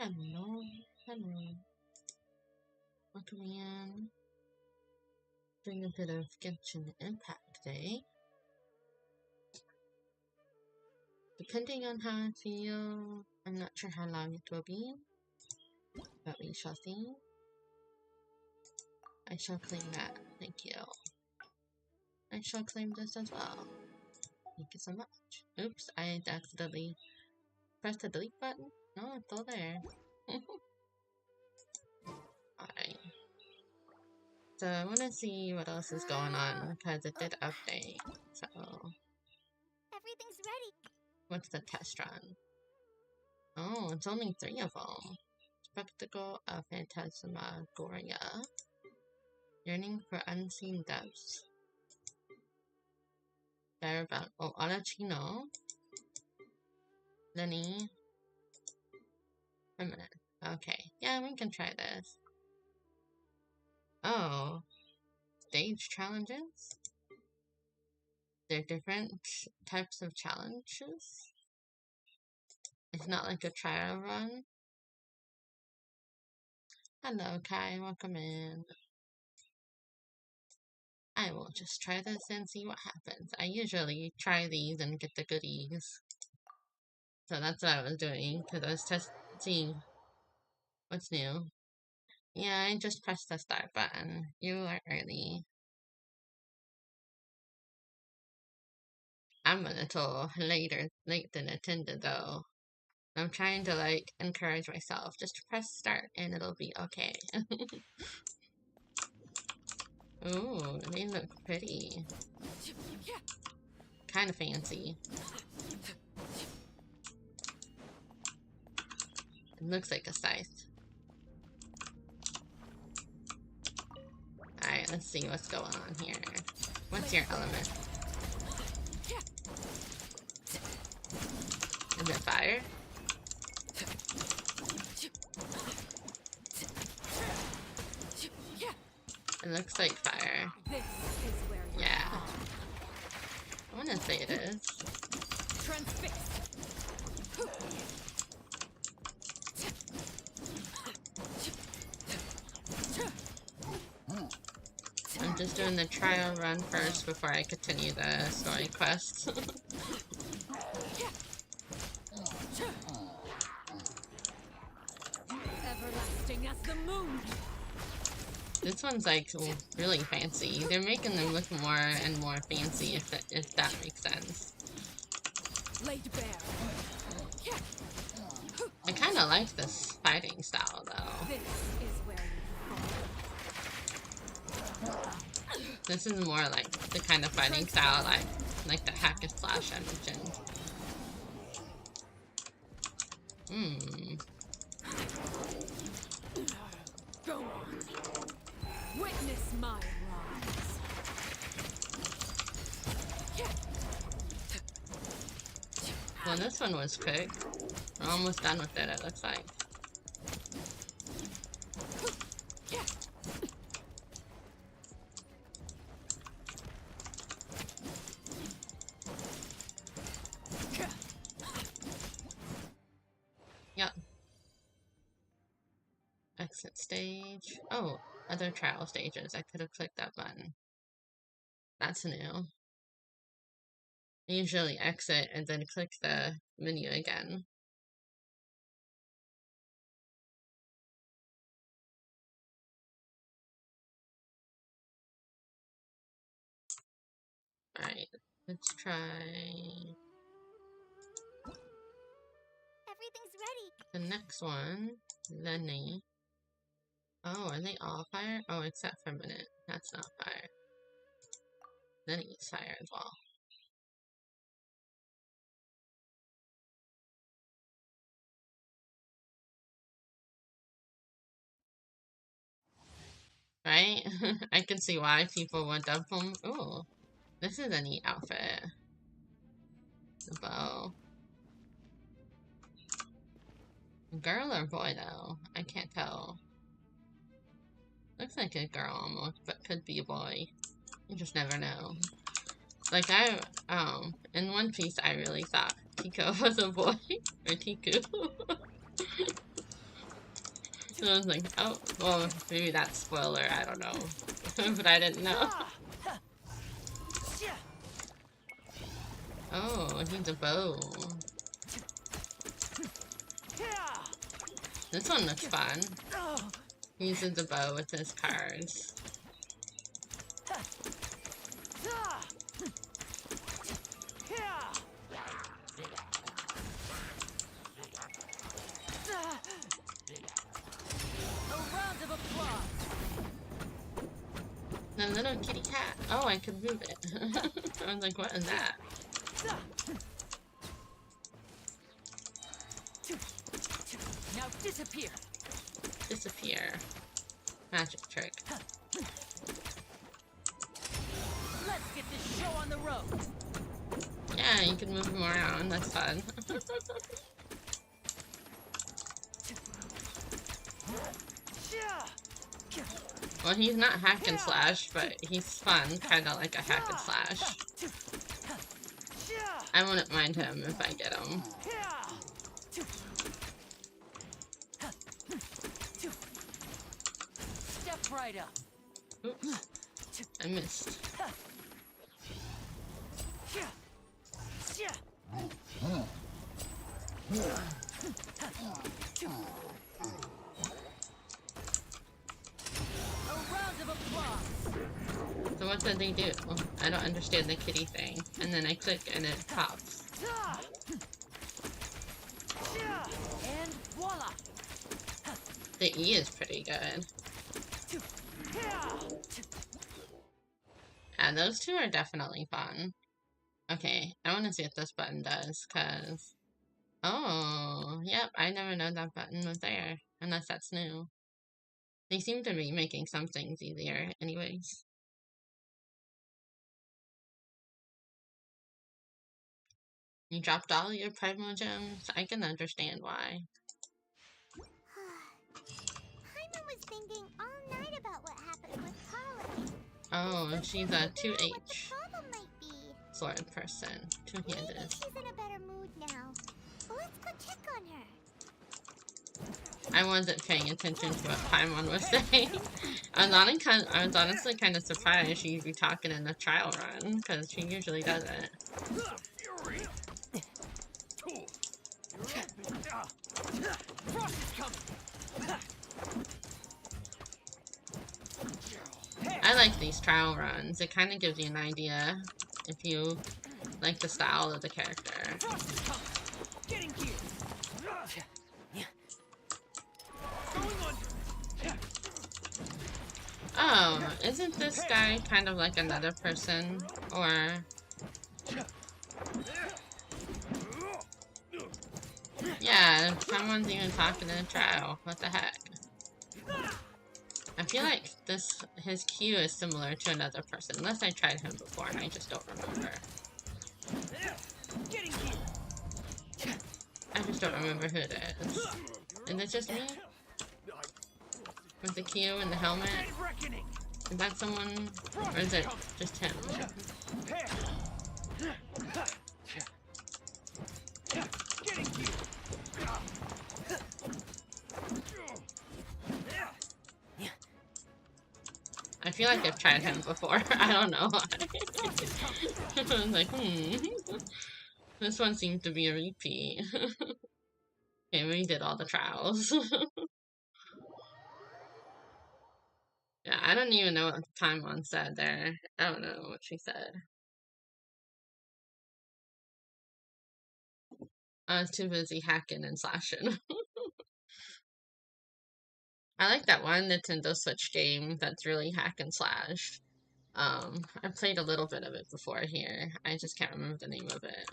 Hello, hello. Welcome in. Doing a bit of Genshin Impact today. Depending on how I feel, I'm not sure how long it will be, but we shall see. I shall claim that. Thank you. I shall claim this as well. Thank you so much. Oops, I accidentally pressed the delete button. No, it's still there. Alright. So I want to see what else is going on because it did update. So Everything's ready. what's the test run? Oh, it's only 3 of them. Spectacle of Phantasmagoria. Yearning for unseen depths. Darabelle. Oh, Arachino. Lenny. Feminine. Okay. Yeah, we can try this. Oh. Stage challenges? They're different types of challenges? It's not like a trial run? Hello, Kai. Welcome in. I will just try this and see what happens. I usually try these and get the goodies. So that's what I was doing, because I was seeing what's new. Yeah, I just pressed the start button. You are early. I'm a little late than attended though. I'm trying to like encourage myself. Just press start and it'll be okay. Ooh, they look pretty. Kind of fancy. It looks like a scythe. Alright, let's see what's going on here. What's your element? Is it fire? It looks like fire. Yeah. I want to say it is. I'm just doing the trial run first before I continue the story quest. Everlasting as the moon. This one's like really fancy. They're making them look more and more fancy, if that makes sense. Laid bare. I kind of like this fighting style though. This is where This is more like the kind of fighting style like the hack and slash I mentioned. Go on. Witness my rise. Well, this one was quick. We're almost done with it, it looks like. Yep. Exit stage. Oh, other trial stages. I could have clicked that button. That's new. I usually exit and then click the menu again. Alright, let's try Everything's ready. the next one. Lenny. Oh, are they all fire? Oh, except for a minute. That's not fire. Lenny's fire as well. Right? I can see why people would dump them. Ooh, this is a neat outfit. The bow. Girl or boy though? I can't tell. Looks like a girl almost, but could be a boy. You just never know. Like in One Piece I really thought Tico was a boy. Or Tiku. So I was like, oh, well, maybe that's spoiler, I don't know. But I didn't know. Oh, he's a bow. This one looks fun. He uses the bow with his cards. The little kitty cat. Oh, I could move it. I was like, what is that? Now disappear. Disappear. Magic trick. Let's get this show on the road. Yeah, you can move him around. That's fun. Well, he's not hack and slash, but he's fun, kind of like a hack and slash. I wouldn't mind him if I get him. Step right up. Oops. I missed. So what did they do? Well, I don't understand the kitty thing. And then I click and it pops. And voila. The E is pretty good. And those two are definitely fun. Okay, I want to see what this button does, cause... Oh, yep, I never know that button was there. Unless that's new. They seem to be making some things easier anyways. You dropped all your primal gems? I can understand why. Paimon was thinking all night about what happened with Polly. Oh, she's a 2H What the problem might be. sword person. Two-handed. Maybe she's in a better mood now. Let's go check on her. I wasn't paying attention to what Paimon was saying. I was honestly kind of surprised she'd be talking in the trial run, because she usually doesn't. I like these trial runs. It kind of gives you an idea if you like the style of the character. Oh, isn't this guy kind of like another person? Or... Yeah, someone's even talking in a trial. What the heck? I feel like his Q is similar to another person, unless I tried him before and I just don't remember. I just don't remember who it is. Is it just me? With the Q and the helmet? Is that someone, or is it just him? I feel like I've tried him before. I don't know why. I was like, this one seems to be a repeat. Okay, we did all the trials. Yeah, I don't even know what Paimon said there. I don't know what she said. I was too busy hacking and slashing. I like that one Nintendo Switch game that's really hack and slash. I played a little bit of it before here. I just can't remember the name of it.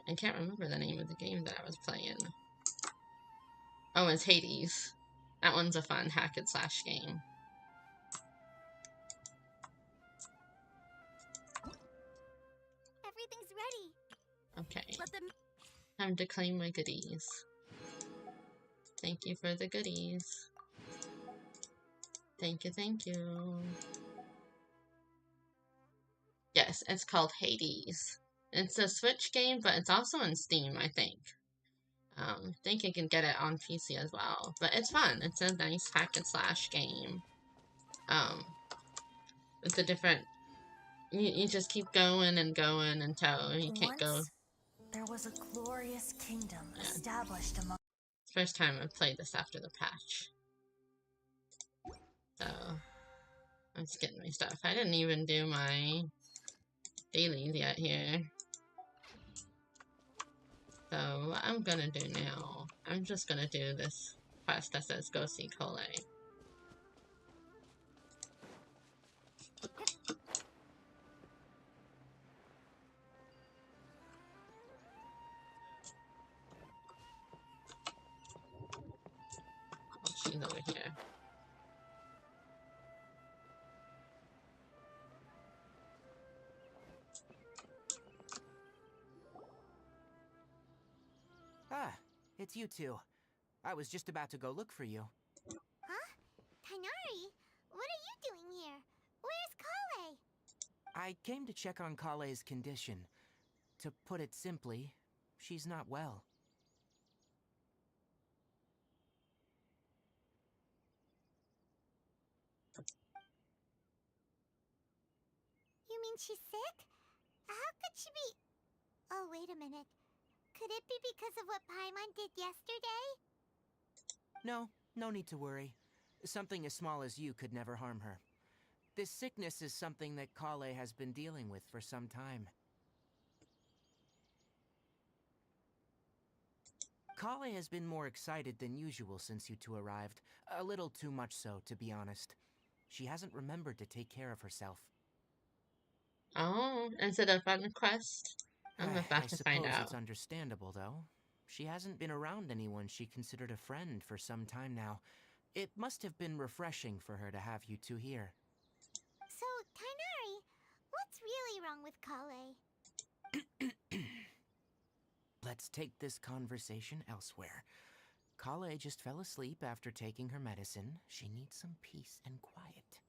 I can't remember the name of the game that I was playing. Oh, it's Hades. That one's a fun hack and slash game. Everything's ready. Okay. Let them... Time to claim my goodies. Thank you for the goodies. Thank you, thank you. Yes, it's called Hades. It's a Switch game, but it's also on Steam, I think. Think you can get it on PC as well, but it's fun. It's a nice hack and slash game. Um, it's a different. You just keep going and going until you can't go. Once there was a glorious kingdom Yeah. established among. First time I played this after the patch, so I'm just getting my stuff. I didn't even do my dailies yet here. So what I'm gonna do now, I'm just gonna do this quest that says go see Cole. Oh, she's over here. Ah, it's you two. I was just about to go look for you. Huh? Tighnari, what are you doing here? Where's Kale? I came to check on Kale's condition. To put it simply, she's not well. You mean she's sick? How could she be... Oh, wait a minute. Could it be because of what Paimon did yesterday? No need to worry. Something as small as you could never harm her. This sickness is something that Kale has been dealing with for some time. Kale has been more excited than usual since you two arrived. A little too much so, to be honest. She hasn't remembered to take care of herself. Oh, is it a fun quest? I'm about I to find suppose out. it's understandable, though. She hasn't been around anyone she considered a friend for some time now. It must have been refreshing for her to have you two here. So, Tighnari, what's really wrong with Kale? Let's take this conversation elsewhere. Kale just fell asleep after taking her medicine. She needs some peace and quiet.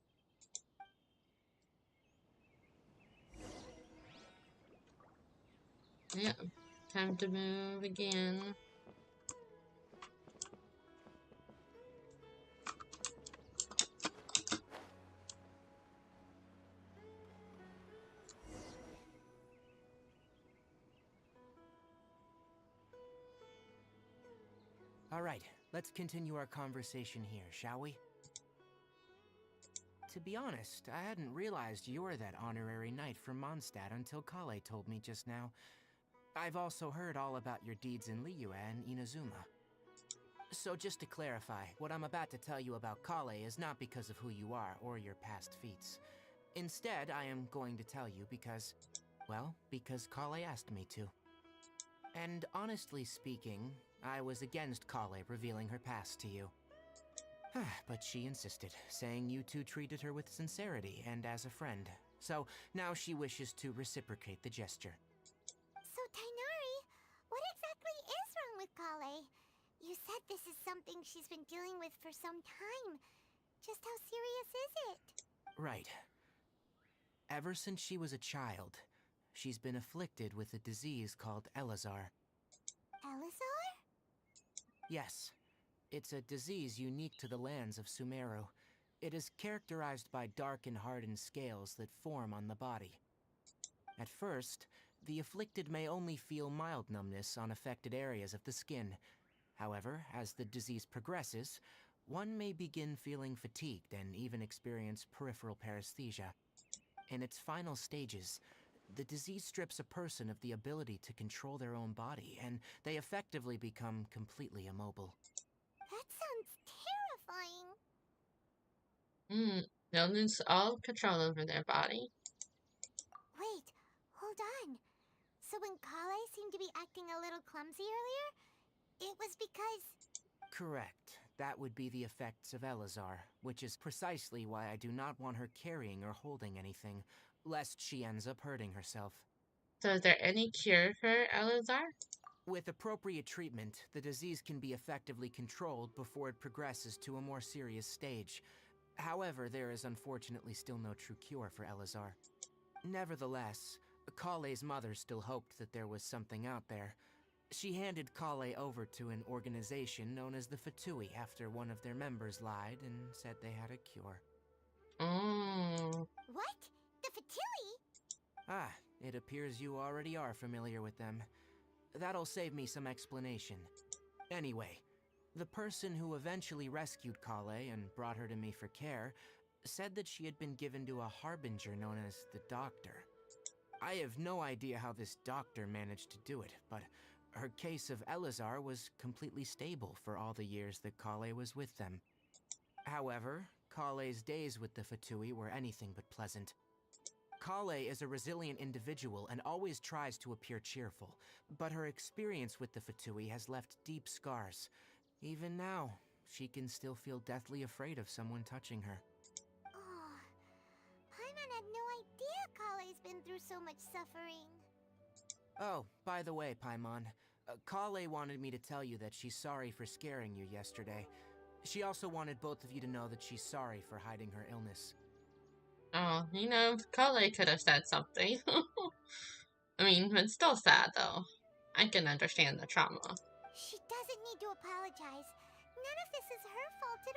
Yep, time to move again. All right, let's continue our conversation here, shall we? To be honest, I hadn't realized you were that honorary knight from Mondstadt until Kale told me just now. I've also heard all about your deeds in Liyue and Inazuma. So just to clarify, what I'm about to tell you about Kale is not because of who you are or your past feats. Instead, I am going to tell you because, well, because Kale asked me to. And honestly speaking, I was against Kale revealing her past to you. But she insisted, saying you two treated her with sincerity and as a friend. So now she wishes to reciprocate the gesture. So, Tighnari, what exactly is wrong with Kale? You said this is something she's been dealing with for some time. Just how serious is it? Right. Ever since she was a child, she's been afflicted with a disease called Elazar. Elazar? Yes. It's a disease unique to the lands of Sumeru. It is characterized by dark and hardened scales that form on the body. At first, the afflicted may only feel mild numbness on affected areas of the skin. However, as the disease progresses, one may begin feeling fatigued and even experience peripheral paresthesia. In its final stages, the disease strips a person of the ability to control their own body, and they effectively become completely immobile. That sounds terrifying. They'll lose all control over their body. Wait, hold on. So when Kale seemed to be acting a little clumsy earlier, it was because... Correct. That would be the effects of Elazar, which is precisely why I do not want her carrying or holding anything, lest she ends up hurting herself. So is there any cure for Elazar? With appropriate treatment, the disease can be effectively controlled before it progresses to a more serious stage. However, there is unfortunately still no true cure for Elazar. Nevertheless, Kale's mother still hoped that there was something out there. She handed Kale over to an organization known as the Fatui after one of their members lied and said they had a cure. Oh. What? The Fatui? Ah, it appears you already are familiar with them. That'll save me some explanation. Anyway, the person who eventually rescued Kale and brought her to me for care said that she had been given to a harbinger known as the Doctor. I have no idea how this doctor managed to do it, but her case of Elazar was completely stable for all the years that Kale was with them. However, Kale's days with the Fatui were anything but pleasant. Kale is a resilient individual and always tries to appear cheerful, but her experience with the Fatui has left deep scars. Even now, she can still feel deathly afraid of someone touching her. Oh, Paimon had no idea Kale's been through so much suffering. Oh, by the way, Paimon, Kale wanted me to tell you that she's sorry for scaring you yesterday. She also wanted both of you to know that she's sorry for hiding her illness. Oh, you know, Kale could have said something. I mean, it's still sad, though. I can understand the trauma. She doesn't need to apologize. None of this is her fault at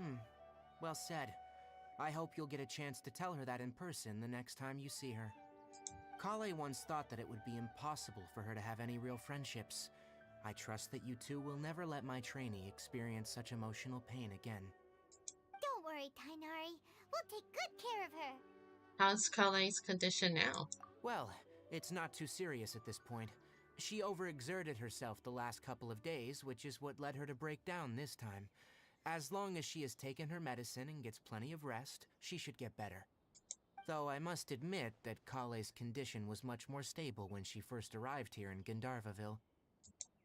all. Well said. I hope you'll get a chance to tell her that in person the next time you see her. Kale once thought that it would be impossible for her to have any real friendships. I trust that you two will never let my trainee experience such emotional pain again. Don't worry, Tainari. We'll take good care of her. How's Kale's condition now? Well, it's not too serious at this point. She overexerted herself the last couple of days, which is what led her to break down this time. As long as she has taken her medicine and gets plenty of rest, she should get better. Though I must admit that Kale's condition was much more stable when she first arrived here in Gandharvaville.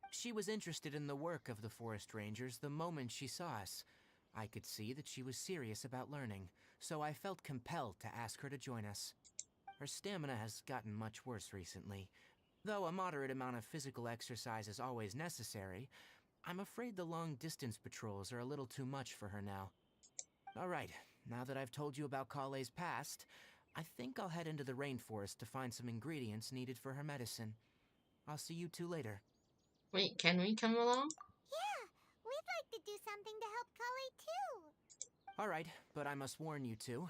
She was interested in the work of the forest rangers the moment she saw us. I could see that she was serious about learning, so I felt compelled to ask her to join us. Her stamina has gotten much worse recently. Though a moderate amount of physical exercise is always necessary, I'm afraid the long-distance patrols are a little too much for her now. Alright, now that I've told you about Kale's past, I think I'll head into the rainforest to find some ingredients needed for her medicine. I'll see you two later. Wait, can we come along? Yeah, we'd like to do something to help Kale too. Alright, but I must warn you two.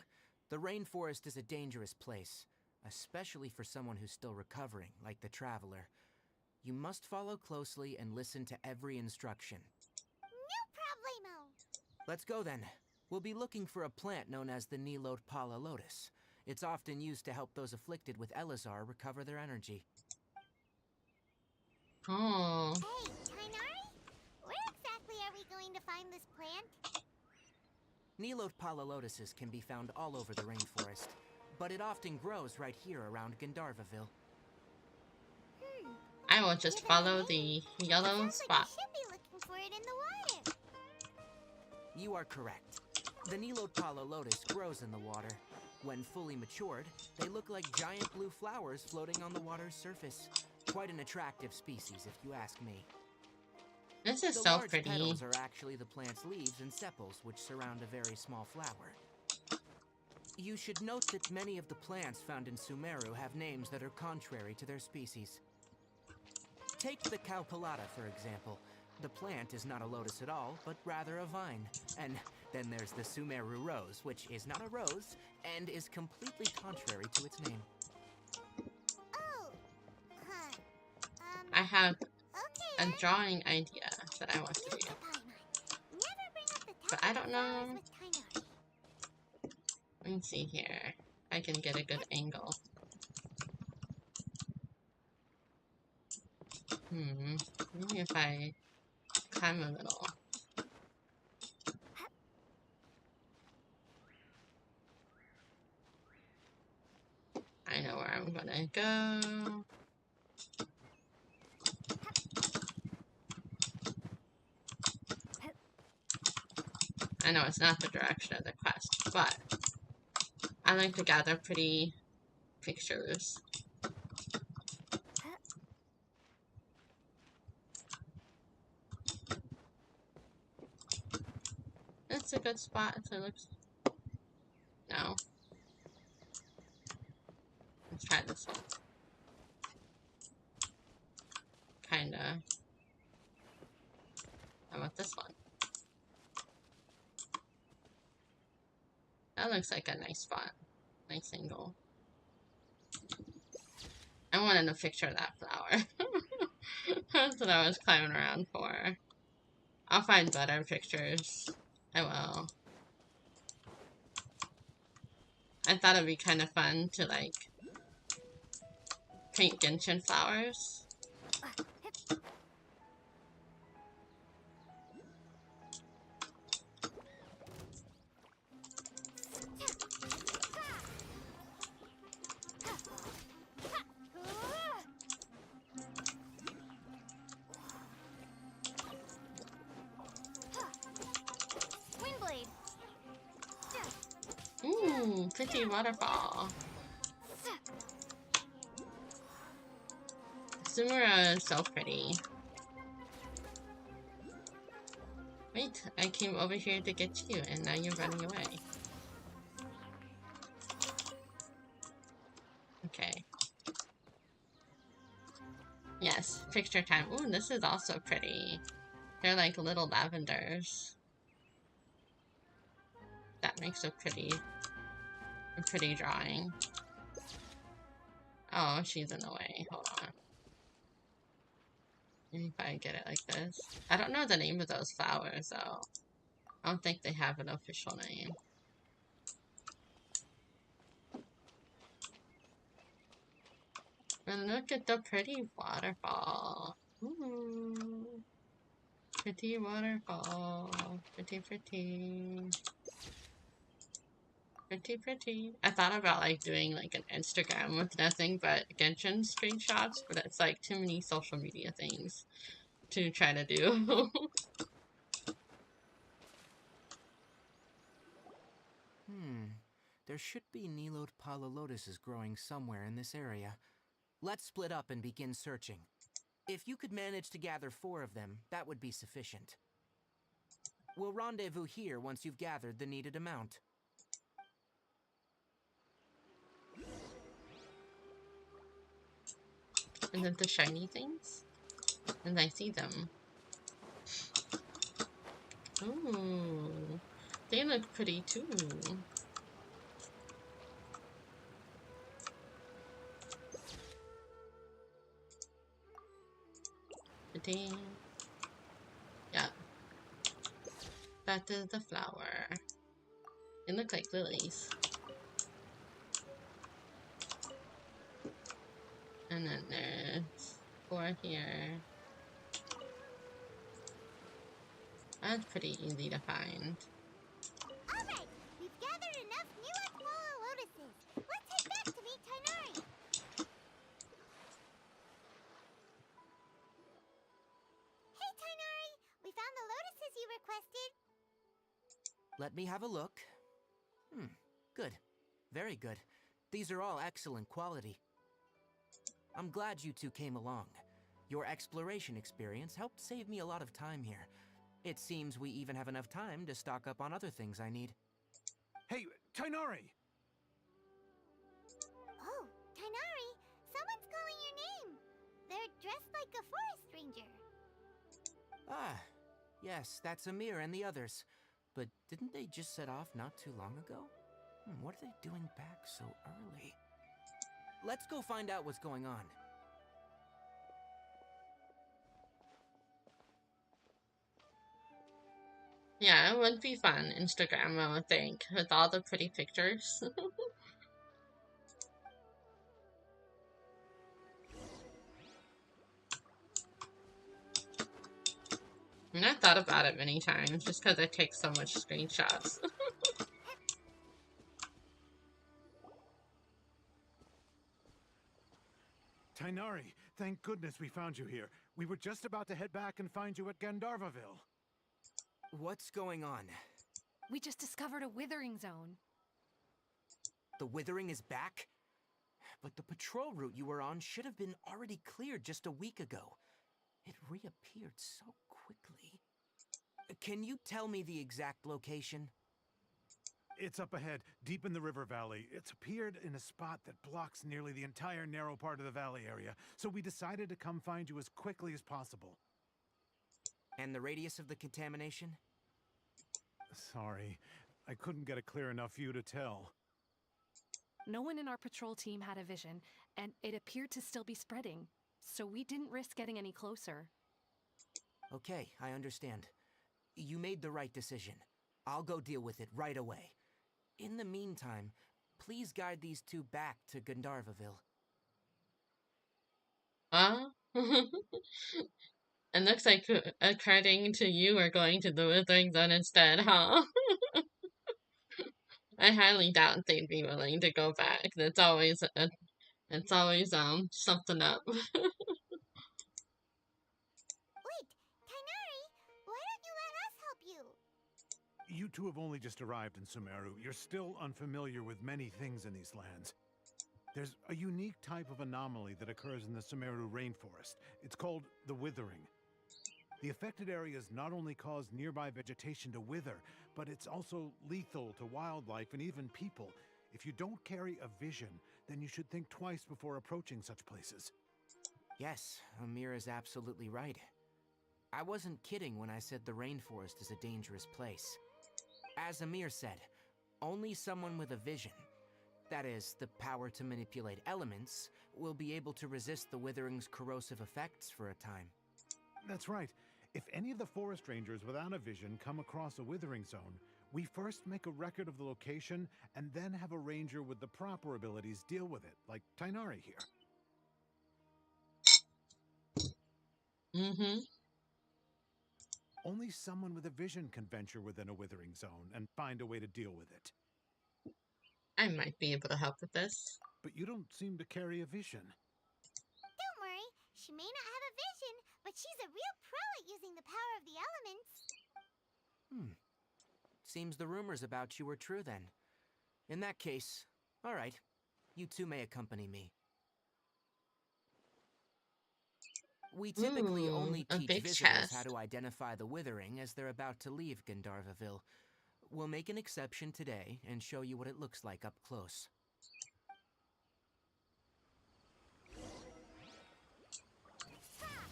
The rainforest is a dangerous place, especially for someone who's still recovering, like the Traveler. You must follow closely and listen to every instruction. No problemo. Let's go then. We'll be looking for a plant known as the Nilotpala lotus. It's often used to help those afflicted with Elazar recover their energy. Oh. Hey, Tainari? Where exactly are we going to find this plant? Nilotpala lotuses can be found all over the rainforest, but it often grows right here around Gandharvaville. I will just follow the yellow Sounds spot. like we should be looking for it in the water. You are correct. The Nilotpala lotus grows in the water. When fully matured, they look like giant blue flowers floating on the water's surface. Quite an attractive species, if you ask me. This is The so large pretty. petals are actually the plant's leaves and sepals, which surround a very small flower. You should note that many of the plants found in Sumeru have names that are contrary to their species. Take the caucalata, for example. The plant is not a lotus at all, but rather a vine. And then there's the Sumeru rose, which is not a rose, and is completely contrary to its name. Oh. Huh. I have Okay a then. drawing idea that I want to Note do. to Paimon. Never bring up the But topic I don't of know. flowers with Tainari. Let me see here. I can get a good angle. Maybe if I climb a little. I know where I'm gonna go. I know it's not the direction of the quest, but I like to gather pretty pictures. It's a good spot if it looks. No. Let's try this one. kinda. How about this one? That looks like a nice spot. Nice angle. I wanted a picture of that flower. That's what I was climbing around for. I'll find better pictures. I will. I thought it'd be kind of fun to like paint Genshin flowers. Windblade. Ooh, pretty waterfall. Sumura is so pretty. Wait, I came over here to get you, and now you're running away. Okay. Yes, picture time. Ooh, this is also pretty. They're like little lavenders. That makes a pretty drawing. Oh, she's in the way. Hold on. If I get it like this. I don't know the name of those flowers, though. I don't think they have an official name. And look at the pretty waterfall. Ooh. Pretty waterfall. Pretty, pretty. Pretty, pretty. I thought about like doing like an Instagram with nothing but Genshin screenshots, but it's like too many social media things to try to do. There should be Nilode Pala lotuses growing somewhere in this area. Let's split up and begin searching. If you could manage to gather 4 of them, that would be sufficient. We'll rendezvous here once you've gathered the needed amount. And then the shiny things? And I see them. Ooh. They look pretty too. Pretty. Yeah. That is the flower. They look like lilies. And then there's 4 here. That's pretty easy to find. Alright, we've gathered enough new Aquala lotuses. Let's head back to meet Tainari. Hey Tainari, we found the lotuses you requested. Let me have a look. Good. Very good. These are all excellent quality. I'm glad you two came along. Your exploration experience helped save me a lot of time here. It seems we even have enough time to stock up on other things I need. Hey, Tainari! Oh, Tainari, someone's calling your name. They're dressed like a forest ranger. Ah, yes, that's Amir and the others. But didn't they just set off not too long ago? What are they doing back so early? Let's go find out what's going on. Yeah, it would be fun, Instagram, I would think, with all the pretty pictures. And I thought about it many times, just because I take so much screenshots. Tainari, thank goodness we found you here. We were just about to head back and find you at Gandharvaville. What's going on? We just discovered a withering zone. The withering is back? But the patrol route you were on should have been already cleared just a week ago. It reappeared so quickly. Can you tell me the exact location? It's up ahead, deep in the river valley. It's appeared in a spot that blocks nearly the entire narrow part of the valley area, so we decided to come find you as quickly as possible. And the radius of the contamination? Sorry, I couldn't get a clear enough view to tell. No one in our patrol team had a vision, and it appeared to still be spreading, so we didn't risk getting any closer. Okay, I understand. You made the right decision. I'll go deal with it right away. In the meantime, please guide these two back to Gandharvaville. Huh? It looks like according to you, we're going to the Withering Zone instead, huh? I highly doubt they'd be willing to go back. It's always something up. Wait, Tainari, why don't you let us help you? You two have only just arrived in Sumeru. You're still unfamiliar with many things in these lands. There's a unique type of anomaly that occurs in the Sumeru rainforest. It's called the withering. The affected areas not only cause nearby vegetation to wither, but it's also lethal to wildlife and even people. If you don't carry a vision, then you should think twice before approaching such places. Yes, Amir is absolutely right. I wasn't kidding when I said the rainforest is a dangerous place. As Amir said, only someone with a vision, that is, the power to manipulate elements, will be able to resist the withering's corrosive effects for a time. That's right. If any of the forest rangers without a vision come across a withering zone, we first make a record of the location and then have a ranger with the proper abilities deal with it, like Tainari here. Mm-hmm. Only someone with a vision can venture within a withering zone and find a way to deal with it. I might be able to help with this. But you don't seem to carry a vision. Don't worry, she may not have a vision, but she's a real pro at using the power of the elements. Seems the rumors about you were true then. In that case, all right, you two may accompany me. We typically Ooh, only a teach big visitors how chest. to identify the withering as they're about to leave Gandharvaville. We'll make an exception today and show you what it looks like up close.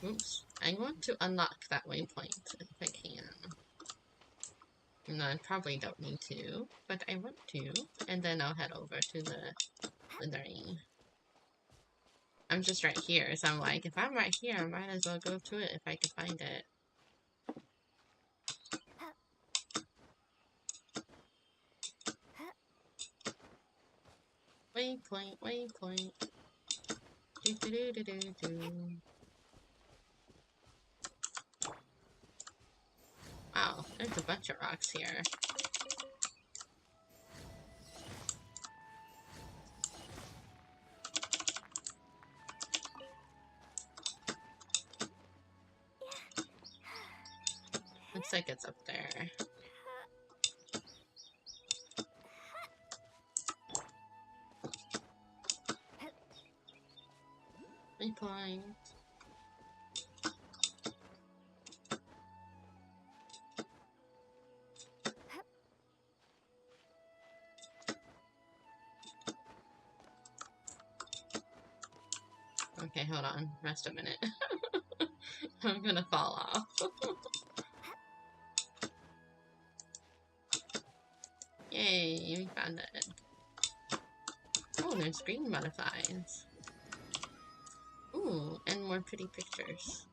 Oops. I want to unlock that waypoint if I can. No, I probably don't need to, but I want to. And then I'll head over to the withering. I'm just right here, so I'm like, if I'm right here, I might as well go to it if I can find it. Waypoint, waypoint. Do do do do do do. Wow, there's a bunch of rocks here. Looks like it's up there. Waypoint. Okay, hold on. Rest a minute. I'm gonna fall off. Yay, we found it. Oh, there's green butterflies. Ooh, and more pretty pictures.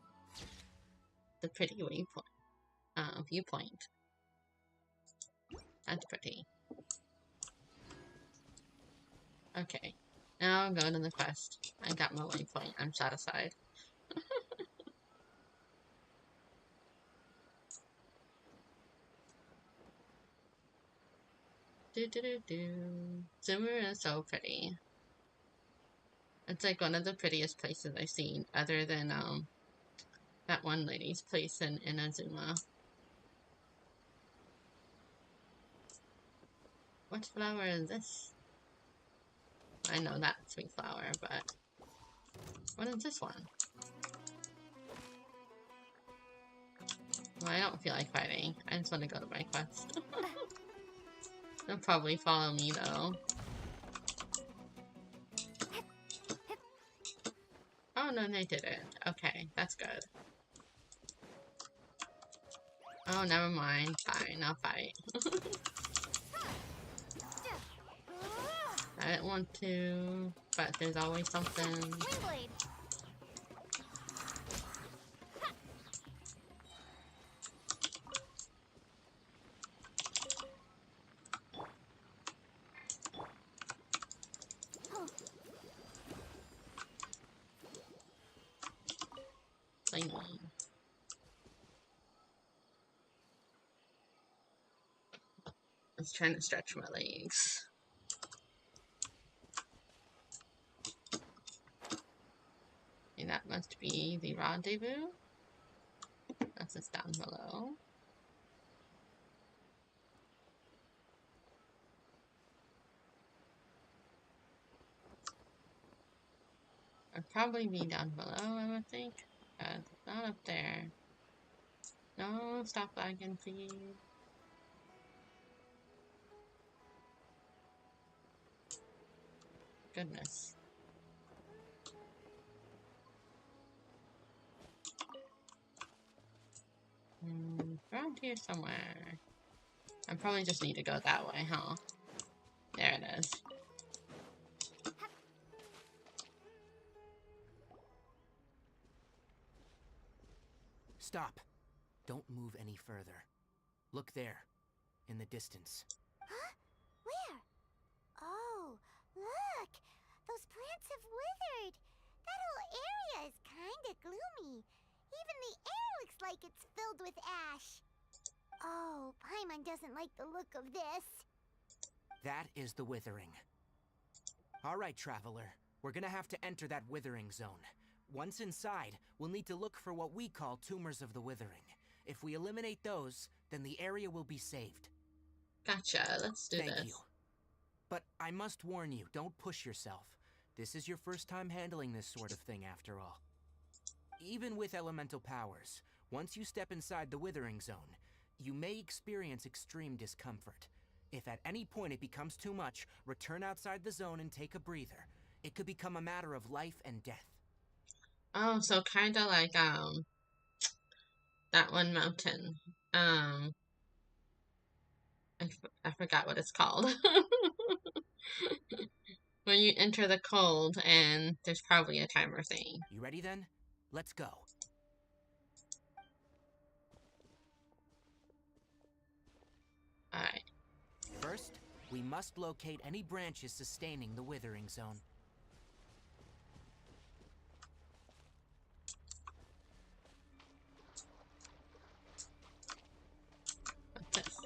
The pretty waypoint. Viewpoint. That's pretty. Okay. Now I'm going to the quest. I got my waypoint. I'm satisfied. Do do do do. Zoomer is so pretty. It's like one of the prettiest places I've seen, other than that one lady's place in Inazuma. What flower is this? I know that sweet flower, but what is this one? Well, I don't feel like fighting. I just want to go to my quest. They'll probably follow me though. Oh no, they didn't. Okay, that's good. Oh, never mind. Fine, I'll fight. I didn't want to, but there's always something. Windblade. Like, I was trying to stretch my legs. And that must be the rendezvous. That's just down below. It'd probably be down below, I would think. It's not up there. No, stop lagging, please. Goodness. Around here somewhere. I probably just need to go that way, huh? There it is. Stop. Don't move any further. Look there, in the distance. Huh? Where? Oh, look! Those plants have withered! That whole area is kinda gloomy. Even the air looks like it's filled with ash. Oh, Paimon doesn't like the look of this. That is the withering. All right, traveler. We're gonna have to enter that withering zone. Once inside, we'll need to look for what we call tumors of the withering. If we eliminate those, then the area will be saved. Gotcha, let's do this. Thank you. But I must warn you, don't push yourself. This is your first time handling this sort of thing after all. Even with elemental powers, once you step inside the withering zone, you may experience extreme discomfort. If at any point it becomes too much, return outside the zone and take a breather. It could become a matter of life and death. Oh, so kinda like, that one mountain. I forgot what it's called. When you enter the cold, and there's probably a timer thing. You ready then? Let's go. Alright. First, we must locate any branches sustaining the withering zone. What's this?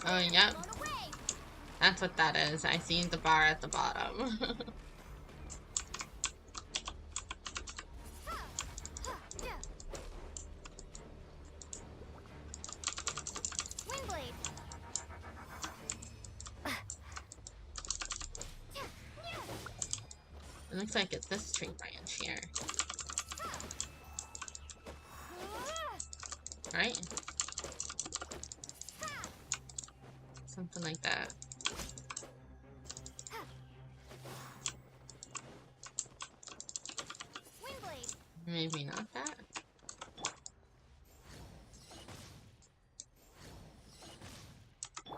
Oh, yep. That's what that is. I see the bar at the bottom. Windblade. It looks like it's this tree branch here. Right? Something like that. Windblade. Maybe not that.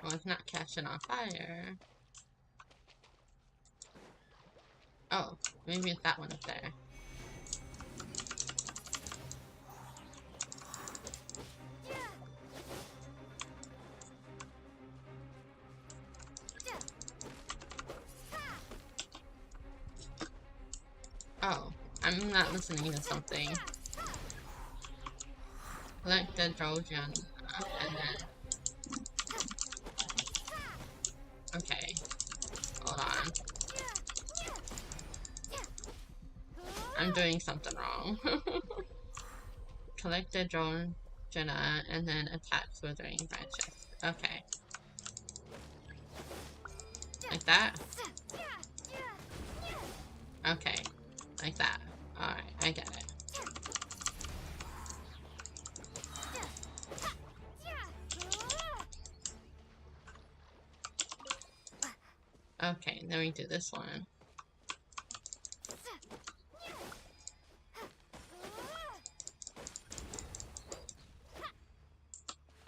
Well, it's not catching on fire. Oh, maybe it's that one up there. Oh, I'm not listening to something. Collect the Trojan, and then... Okay, hold on. I'm doing something wrong. Collect the drone, Jenna, and then attack withering branches. Okay. Like that? Okay. Like that. Alright, I get it. Okay, then we do this one.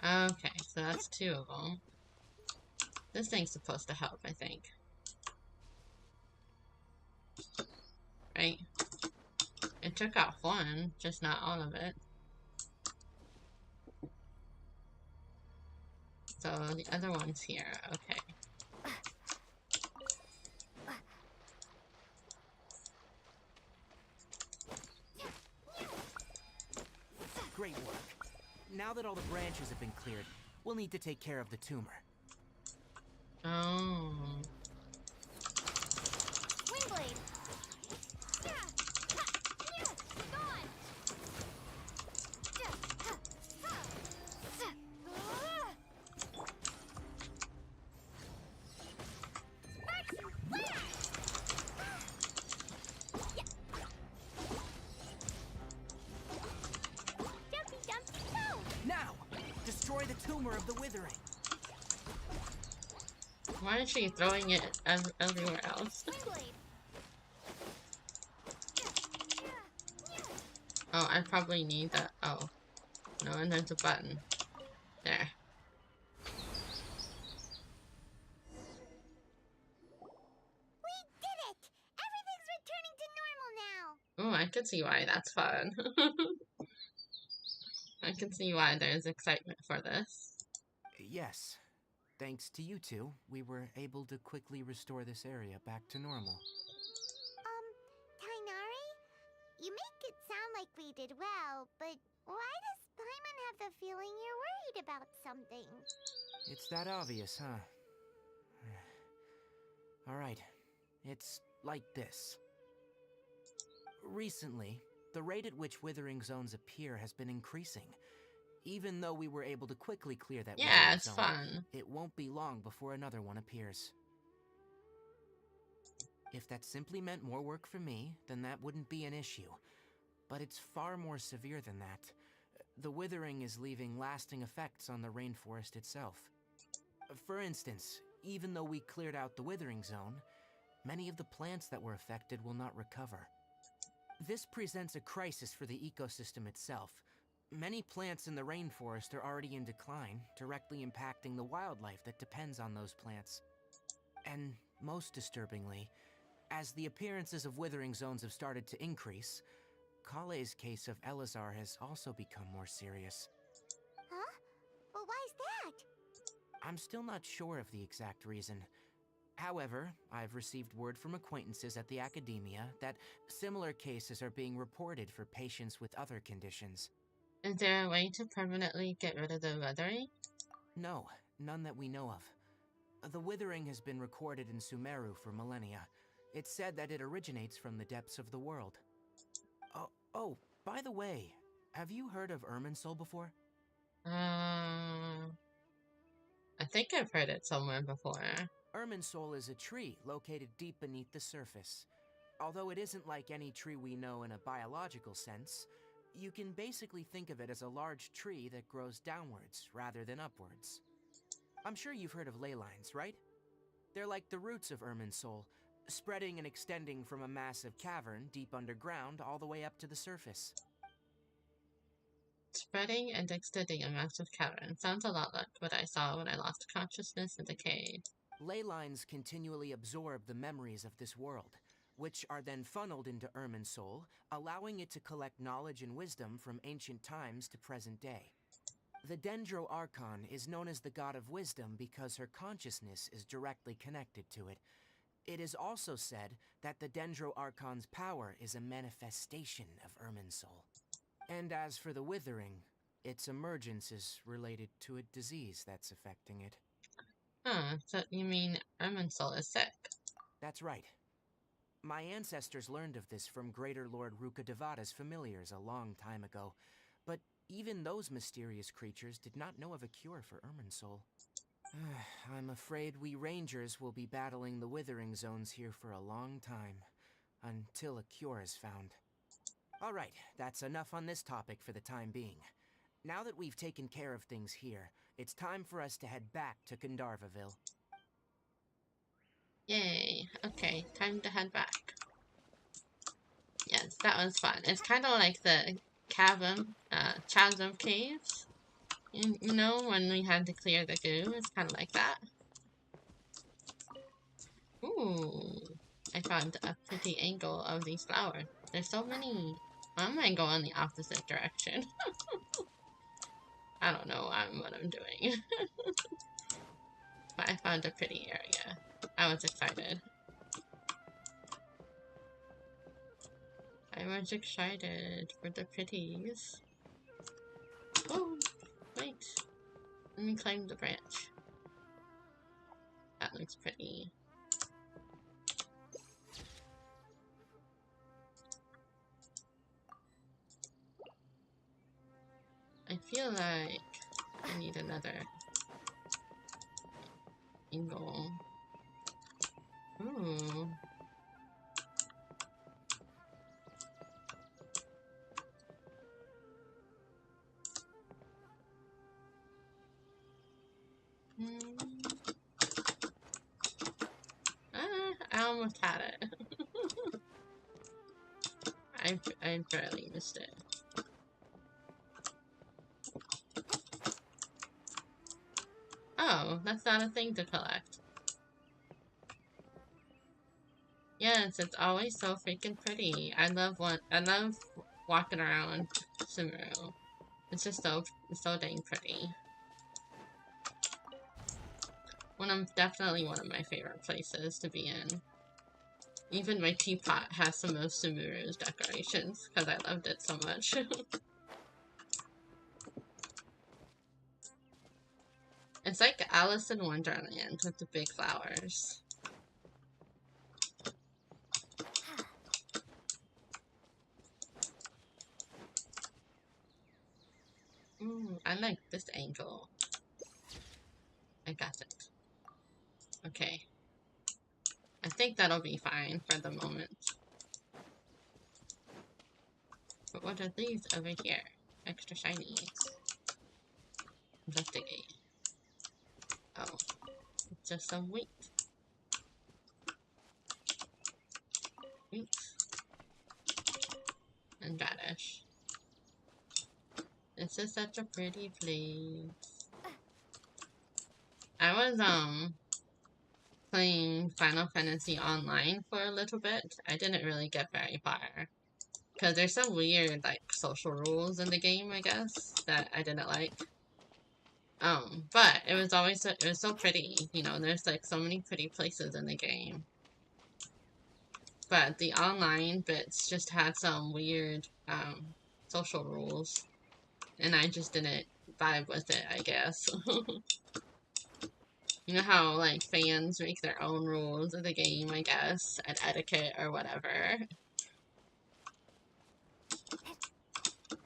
Okay, so that's 2 of them. This thing's supposed to help, I think. Right? It took off one, just not all of it. So the other one's here, okay. Great work. Now that all the branches have been cleared, we'll need to take care of the tumor. Oh. Windblade! Gone! Jumpy, jumpy, go! Now! Destroy the tumor of the withering! Why is she throwing it everywhere else? Windblade! Oh, I probably need that. Oh. No, and there's a button. There. We did it! Everything's returning to normal now! Oh, I can see why that's fun. I can see why there's excitement for this. Yes. Thanks to you two, we were able to quickly restore this area back to normal. Tainari? You make it sound like we did well, but why does Paimon have the feeling you're worried about something? It's that obvious, huh? Alright. It's like this. Recently, the rate at which withering zones appear has been increasing. Even though we were able to quickly clear that Yeah, withering it's zone, fun. it won't be long before another one appears. If that simply meant more work for me, then that wouldn't be an issue. But it's far more severe than that. The withering is leaving lasting effects on the rainforest itself. For instance, even though we cleared out the withering zone, many of the plants that were affected will not recover. This presents a crisis for the ecosystem itself. Many plants in the rainforest are already in decline, directly impacting the wildlife that depends on those plants. And most disturbingly, as the appearances of withering zones have started to increase, Kale's case of Elazar has also become more serious. Huh? Well, why's that? I'm still not sure of the exact reason. However, I've received word from acquaintances at the academia that similar cases are being reported for patients with other conditions. Is there a way to permanently get rid of the withering? No, none that we know of. The withering has been recorded in Sumeru for millennia. It's said that it originates from the depths of the world. Oh, by the way, have you heard of Irminsul before? I think I've heard it somewhere before. Irminsul is a tree located deep beneath the surface. Although it isn't like any tree we know in a biological sense, you can basically think of it as a large tree that grows downwards rather than upwards. I'm sure you've heard of ley lines, right? They're like the roots of Irminsul, spreading and extending from a massive cavern deep underground all the way up to the surface. Spreading and extending a massive cavern sounds a lot like what I saw when I lost consciousness in the cave. Ley lines continually absorb the memories of this world, which are then funneled into Irminsul, allowing it to collect knowledge and wisdom from ancient times to present day. The Dendro Archon is known as the god of wisdom because her consciousness is directly connected to it. It is also said that the Dendro Archon's power is a manifestation of Irminsul. And as for the withering, its emergence is related to a disease that's affecting it. Huh, so you mean Irminsul is sick? That's right. My ancestors learned of this from Greater Lord Rukkhadevata's familiars a long time ago, but even those mysterious creatures did not know of a cure for Irminsul. I'm afraid we rangers will be battling the withering zones here for a long time, until a cure is found. Alright, that's enough on this topic for the time being. Now that we've taken care of things here, it's time for us to head back to Gandharvaville. Yay. Okay, time to head back. Yes, that was fun. It's kind of like the chasm caves. You know, when we had to clear the goo, it's kind of like that. Ooh, I found a pretty angle of these flowers. There's so many. I might go in the opposite direction. I don't know what I'm doing. But I found a pretty area. I was excited. I was excited for the pretties. Oh, wait. Let me climb the branch. That looks pretty. I feel like I need another angle. Ooh. I almost had it. I barely missed it. Oh, that's not a thing to collect. Yes, it's always so freaking pretty. I love walking around Sumeru. It's just so dang pretty. Definitely one of my favorite places to be in. Even my teapot has some of Sumuru's decorations because I loved it so much. It's like Alice in Wonderland with the big flowers. Ooh, I like this angle. I got it. Okay. I think that'll be fine for the moment. But what are these over here? Extra shinies. Investigate. Oh. It's just some wheat. Wheat. And radish. This is such a pretty place. I was, playing Final Fantasy Online for a little bit. I didn't really get very far. Because there's some weird, like, social rules in the game, I guess, that I didn't like. But it was always, it was so pretty, you know, there's, like, so many pretty places in the game. But the online bits just had some weird, social rules. And I just didn't vibe with it, I guess. You know how, like, fans make their own rules of the game, I guess, and etiquette or whatever.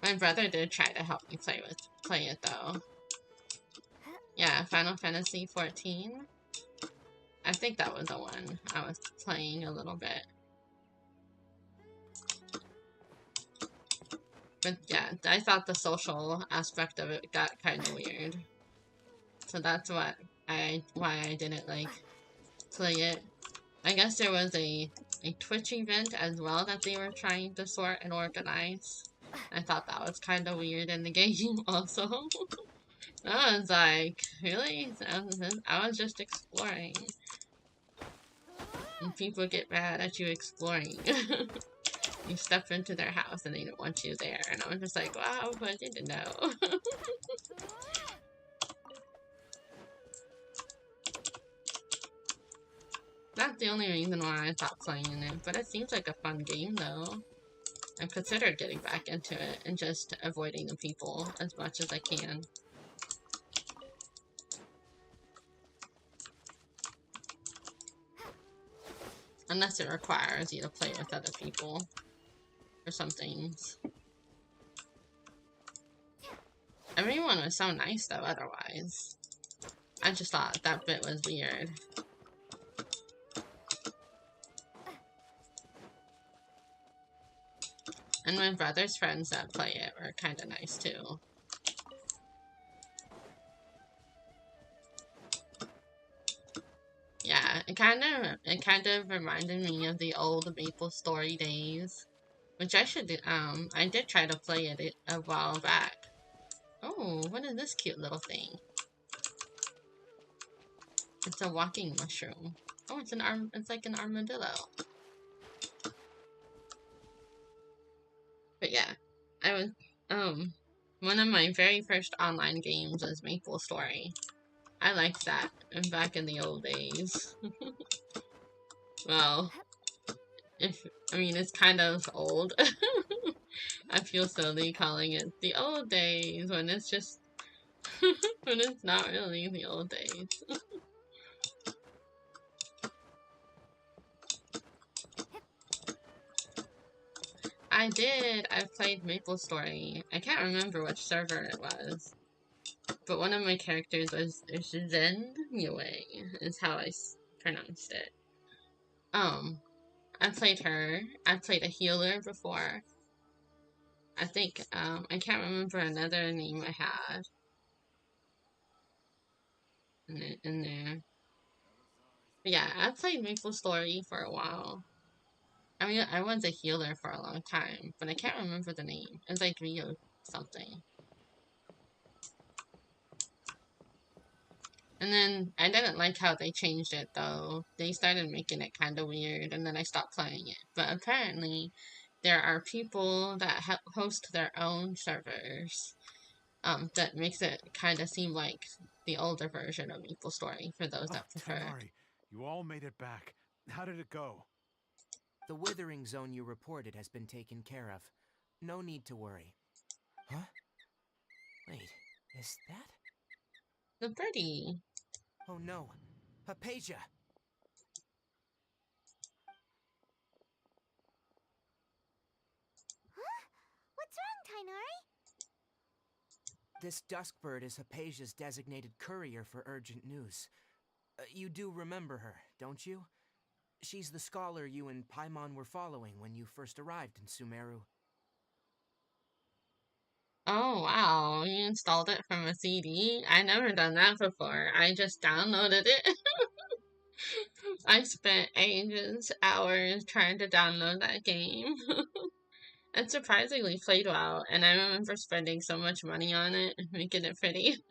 My brother did try to help me play it, though. Yeah, Final Fantasy 14. I think that was the one I was playing a little bit. But yeah, I thought the social aspect of it got kind of weird. So that's why I didn't, like, play it. I guess there was a Twitch event as well that they were trying to sort and organize. I thought that was kind of weird in the game also. I was like, really? I was just exploring. And people get mad at you exploring. You step into their house and they don't want you there. And I was just like, wow, I didn't know. That's the only reason why I stopped playing it, but it seems like a fun game though. I've considered getting back into it and just avoiding the people as much as I can. Unless it requires you to play with other people for some things. Everyone was so nice though otherwise. I just thought that bit was weird. And my brother's friends that play it were kind of nice too. Yeah, yeah, it kind of reminded me of the old Maple Story days, which I did try to play it a while back. Oh, what is this cute little thing? It's a walking mushroom. Oh, it's like an armadillo. But yeah, I was, one of my very first online games was Maple Story. I liked that back in the old days. Well, it's kind of old. I feel silly calling it the old days when it's just when it's not really the old days. I did. I played Maple Story. I can't remember which server it was, but one of my characters was Zen Yue, is how I pronounced it. I played her. I played a healer before. I think I can't remember another name I had in there. But yeah, I played Maple Story for a while. I was a healer for a long time, but I can't remember the name. It's like Rio something. And then I didn't like how they changed it though. They started making it kind of weird, and then I stopped playing it. But apparently, there are people that host their own servers. That makes it kind of seem like the older version of Maple Story for those Oh, that prefer. Tighnari, you all made it back. How did it go? The withering zone you reported has been taken care of. No need to worry. Huh? Wait, is that? The birdie. Oh no, Hypatia! Huh? What's wrong, Tainari? This duskbird is Hypatia's designated courier for urgent news. You do remember her, don't you? She's the scholar you and Paimon were following when you first arrived in Sumeru. Oh wow, you installed it from a CD? I never done that before. I just downloaded it. I spent ages, hours trying to download that game. It surprisingly played well, and I remember spending so much money on it, making it pretty.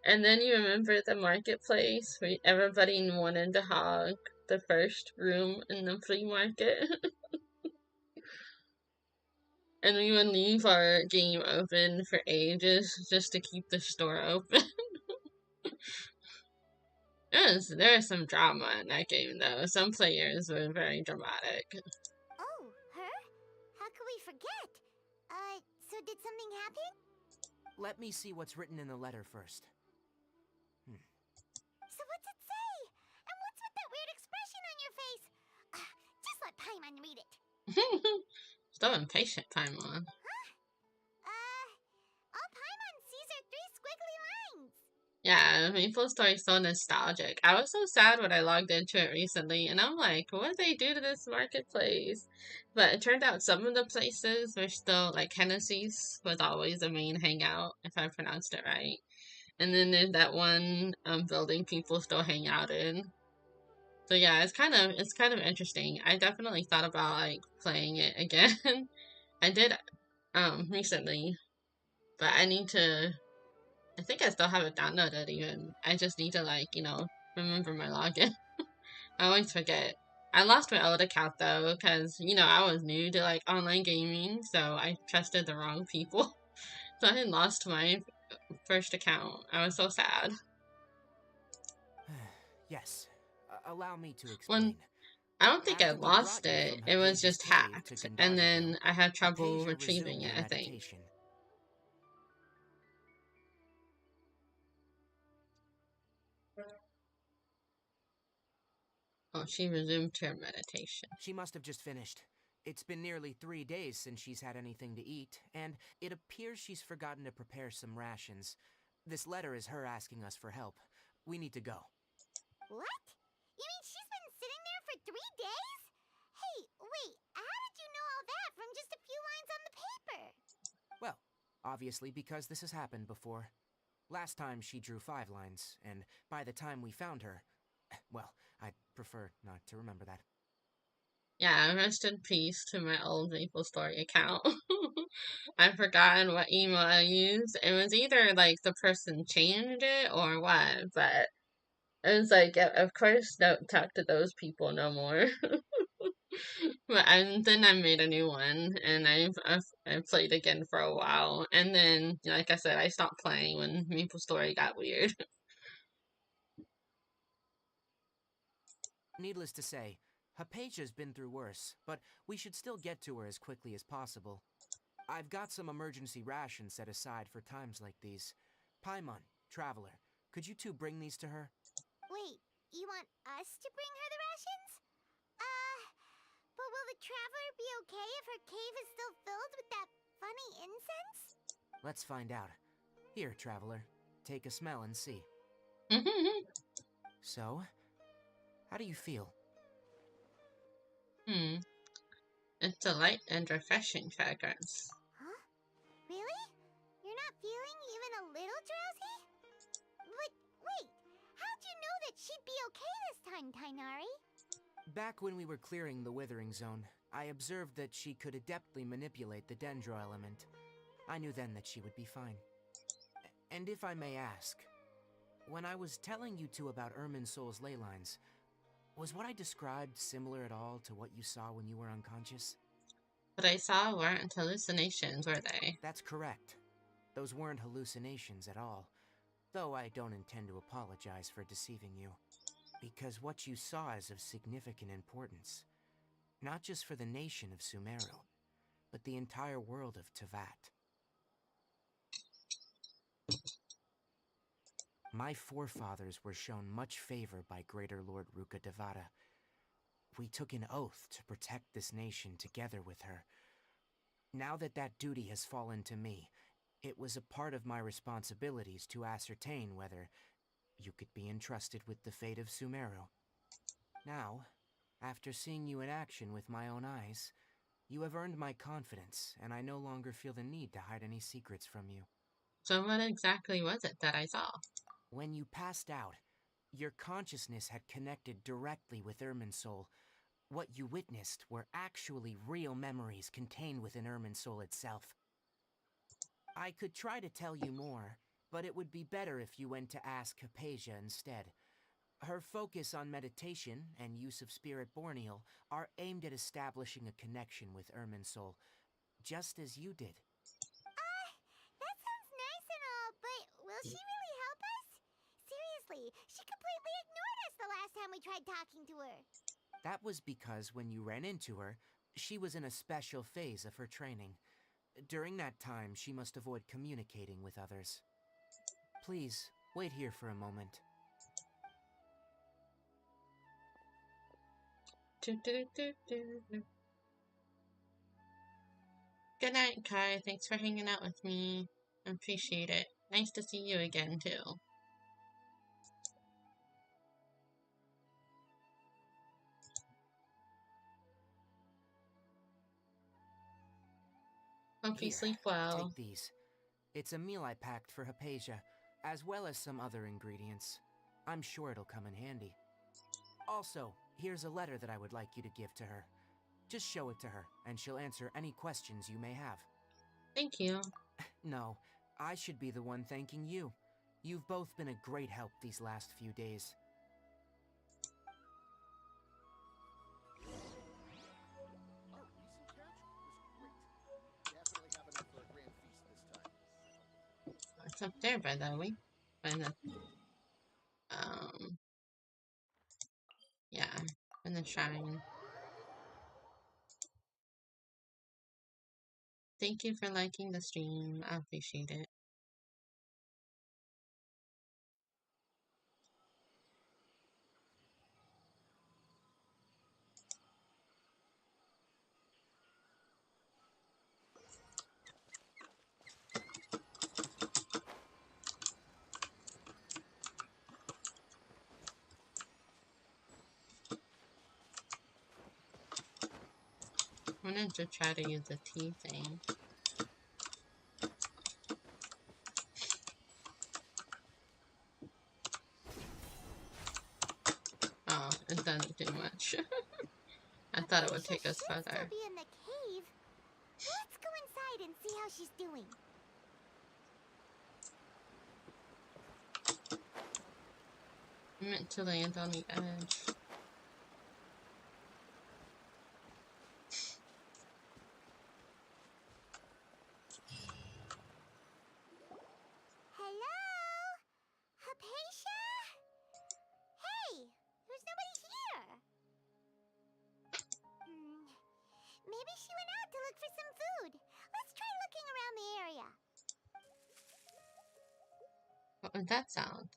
And then you remember the marketplace where everybody wanted to hog the first room in the flea market? And we would leave our game open for ages just to keep the store open. There was some drama in that game though. Some players were very dramatic. Oh, her? How could we forget? So did something happen? Let me see what's written in the letter first. So what's it say? And what's with that weird expression on your face? Just let Paimon read it. So impatient, Paimon. All Paimon sees are 3 squiggly lines. Yeah, Maple Story's so nostalgic. I was so sad when I logged into it recently, and I'm like, what did they do to this marketplace? But it turned out some of the places were still, like, Hennessy's was always the main hangout, if I pronounced it right. And then there's that one building people still hang out in. So yeah, it's kind of interesting. I definitely thought about like playing it again. I did recently, but I think I still have it downloaded even. I just need to like, remember my login. I always forget. I lost my old account though, because I was new to like online gaming, so I trusted the wrong people. So I lost my first account. I was so sad. Yes, allow me to When explain. I don't think I After we lost brought you it. from It was Hypatia's just cave to hacked, and Gandharville, then I had trouble Hypatia retrieving resumed it, her I think. meditation. Oh, she resumed her meditation. She must have just finished. It's been nearly 3 days since she's had anything to eat, and it appears she's forgotten to prepare some rations. This letter is her asking us for help. We need to go. What? You mean she's been sitting there for 3 days? Hey, wait, how did you know all that from just a few lines on the paper? Well, obviously because this has happened before. Last time she drew 5 lines, and by the time we found her, well, I'd prefer not to remember that. Yeah, rest in peace to my old Maple Story account. I've forgotten what email I used. It was either like the person changed it or what, but it was like, of course, don't talk to those people no more. But and then I made a new one, and I played again for a while, and then, like I said, I stopped playing when Maple Story got weird. Needless to say, Hypatia's been through worse, but we should still get to her as quickly as possible. I've got some emergency rations set aside for times like these. Paimon, Traveler, could you two bring these to her? Wait, you want us to bring her the rations? But will the traveler be okay if her cave is still filled with that funny incense? Let's find out. Here, Traveler, take a smell and see. So, how do you feel? It's a light and refreshing fragrance. Huh? Really? You're not feeling even a little drowsy? But wait, how'd you know that she'd be okay this time, Tainari? Back when we were clearing the Withering Zone, I observed that she could adeptly manipulate the Dendro element. I knew then that she would be fine. And if I may ask, when I was telling you two about Irminsul's ley lines, was what I described similar at all to what you saw when you were unconscious? What I saw weren't hallucinations, were they? That's correct. Those weren't hallucinations at all, though I don't intend to apologize for deceiving you. Because what you saw is of significant importance, not just for the nation of Sumeru, but the entire world of Teyvat. My forefathers were shown much favor by Greater Lord Ruka Devata. We took an oath to protect this nation together with her. Now that that duty has fallen to me, it was a part of my responsibilities to ascertain whether you could be entrusted with the fate of Sumeru. Now, after seeing you in action with my own eyes, you have earned my confidence, and I no longer feel the need to hide any secrets from you. So what exactly was it that I saw? When you passed out, your consciousness had connected directly with Irminsul. What you witnessed were actually real memories contained within Irminsul itself. I could try to tell you more, but it would be better if you went to ask Hypatia instead. Her focus on meditation and use of Spirit Borneal are aimed at establishing a connection with Irminsul, just as you did. That sounds nice and all, but will she really help us? Seriously, she completely ignored us the last time we tried talking to her. That was because when you ran into her, she was in a special phase of her training. During that time, she must avoid communicating with others. Please, wait here for a moment. Good night, Kai. Thanks for hanging out with me. I appreciate it. Nice to see you again, too. Hope you Here, sleep well. take these. It's a meal I packed for Hypatia, as well as some other ingredients. I'm sure it'll come in handy. Also, here's a letter that I would like you to give to her. Just show it to her, and she'll answer any questions you may have. Thank you. No, I should be the one thanking you. You've both been a great help these last few days. What's up there, by the way? By the, yeah, in the shrine. Thank you for liking the stream. I appreciate it. I wanted to try to use the tea thing. Oh, it doesn't much. I thought it would Hypatia take us should still further. be in the cave. Let's go inside and see how she's doing. I meant to land on the edge. Hello? Hypatia? Hey, there's nobody here. Maybe she went out to look for some food. Let's try looking around the area. What would that sound?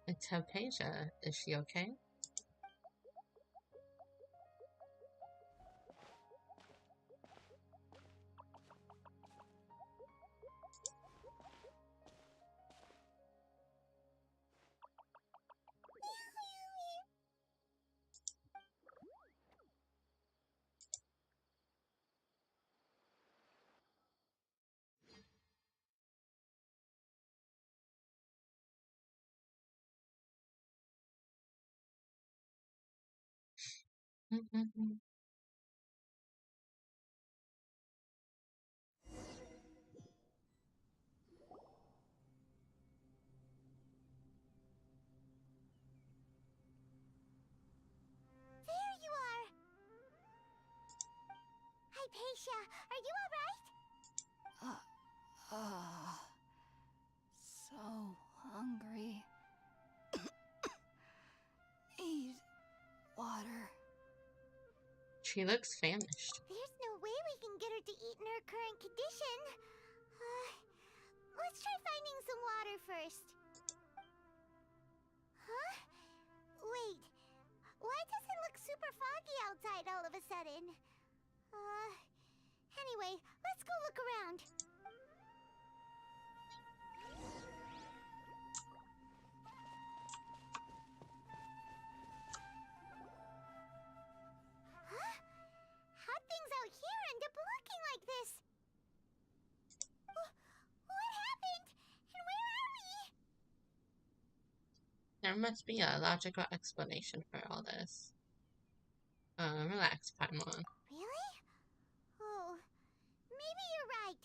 It's Hypatia. Is she okay? There you are. Hypatia, are you alright? So hungry. Need water. She looks famished. There's no way we can get her to eat in her current condition. Let's try finding some water first. Huh? Wait. Why does it look super foggy outside all of a sudden? Anyway, let's go look around. Huh? How'd things out here end up looking like this? What happened? And where are we? There must be a logical explanation for all this. Relax, Paimon. Really? Oh, maybe you're right.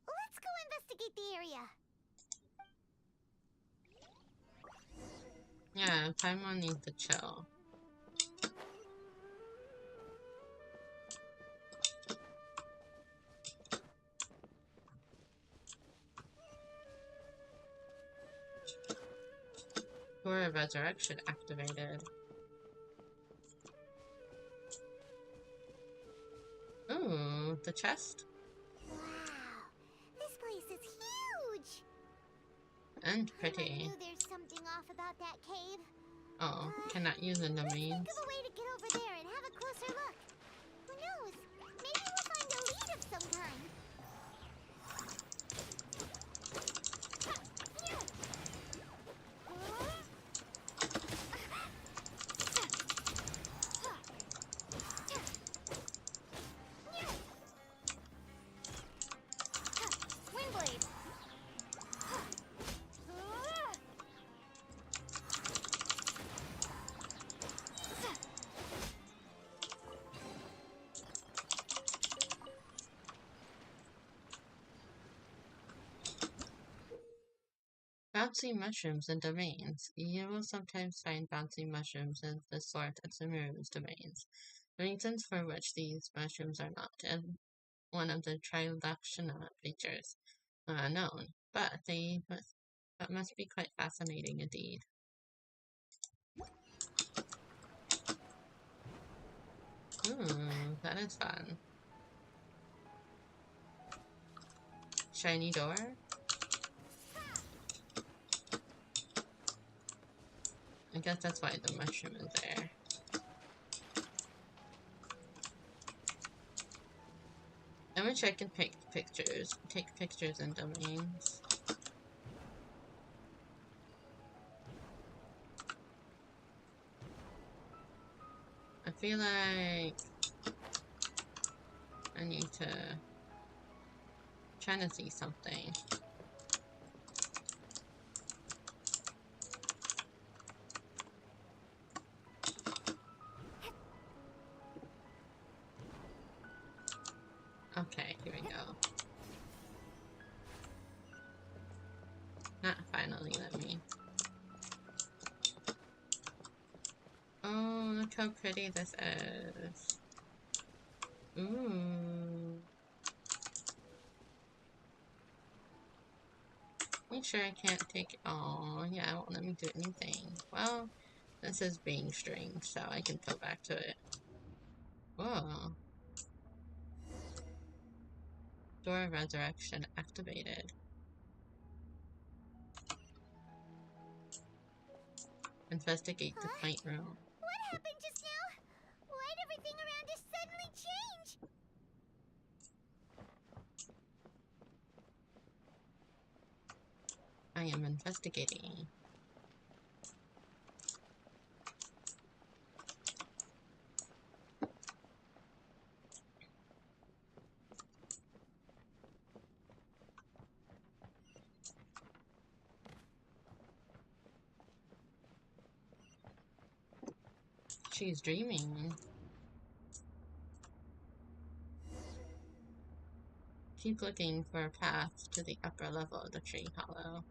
Let's go investigate the area. Yeah, Paimon needs to chill. Core of Resurrection activated. Ooh, the chest. Wow, this place is huge. And I pretty. knew there's something off about that cave. Oh, cannot use the Let's domains. think of a way to get over there and have a closer look. Who knows? Maybe we'll find a lead of some kind. Windblade. Bouncy mushrooms and domains. You will sometimes find bouncy mushrooms in the sort of Sumeru's domains. The reasons for which these mushrooms are not in one of the Trilakshana features are unknown, but must be quite fascinating indeed. That is fun. Shiny door? I guess that's why the mushroom is there. I wish I could take pictures in domains. feel like I need to trying to see something. Okay, here we go. Not finally, let me. Oh, look how pretty this is. Ooh. Make sure I can't take. Oh, yeah, it won't let me do anything. Well, this is being strange, so I can go back to it. Whoa. Door of Resurrection activated. Investigate the plant room. What happened just now? Why'd everything around us suddenly change? I am investigating. She's dreaming. Keep looking for a path to the upper level of the tree hollow.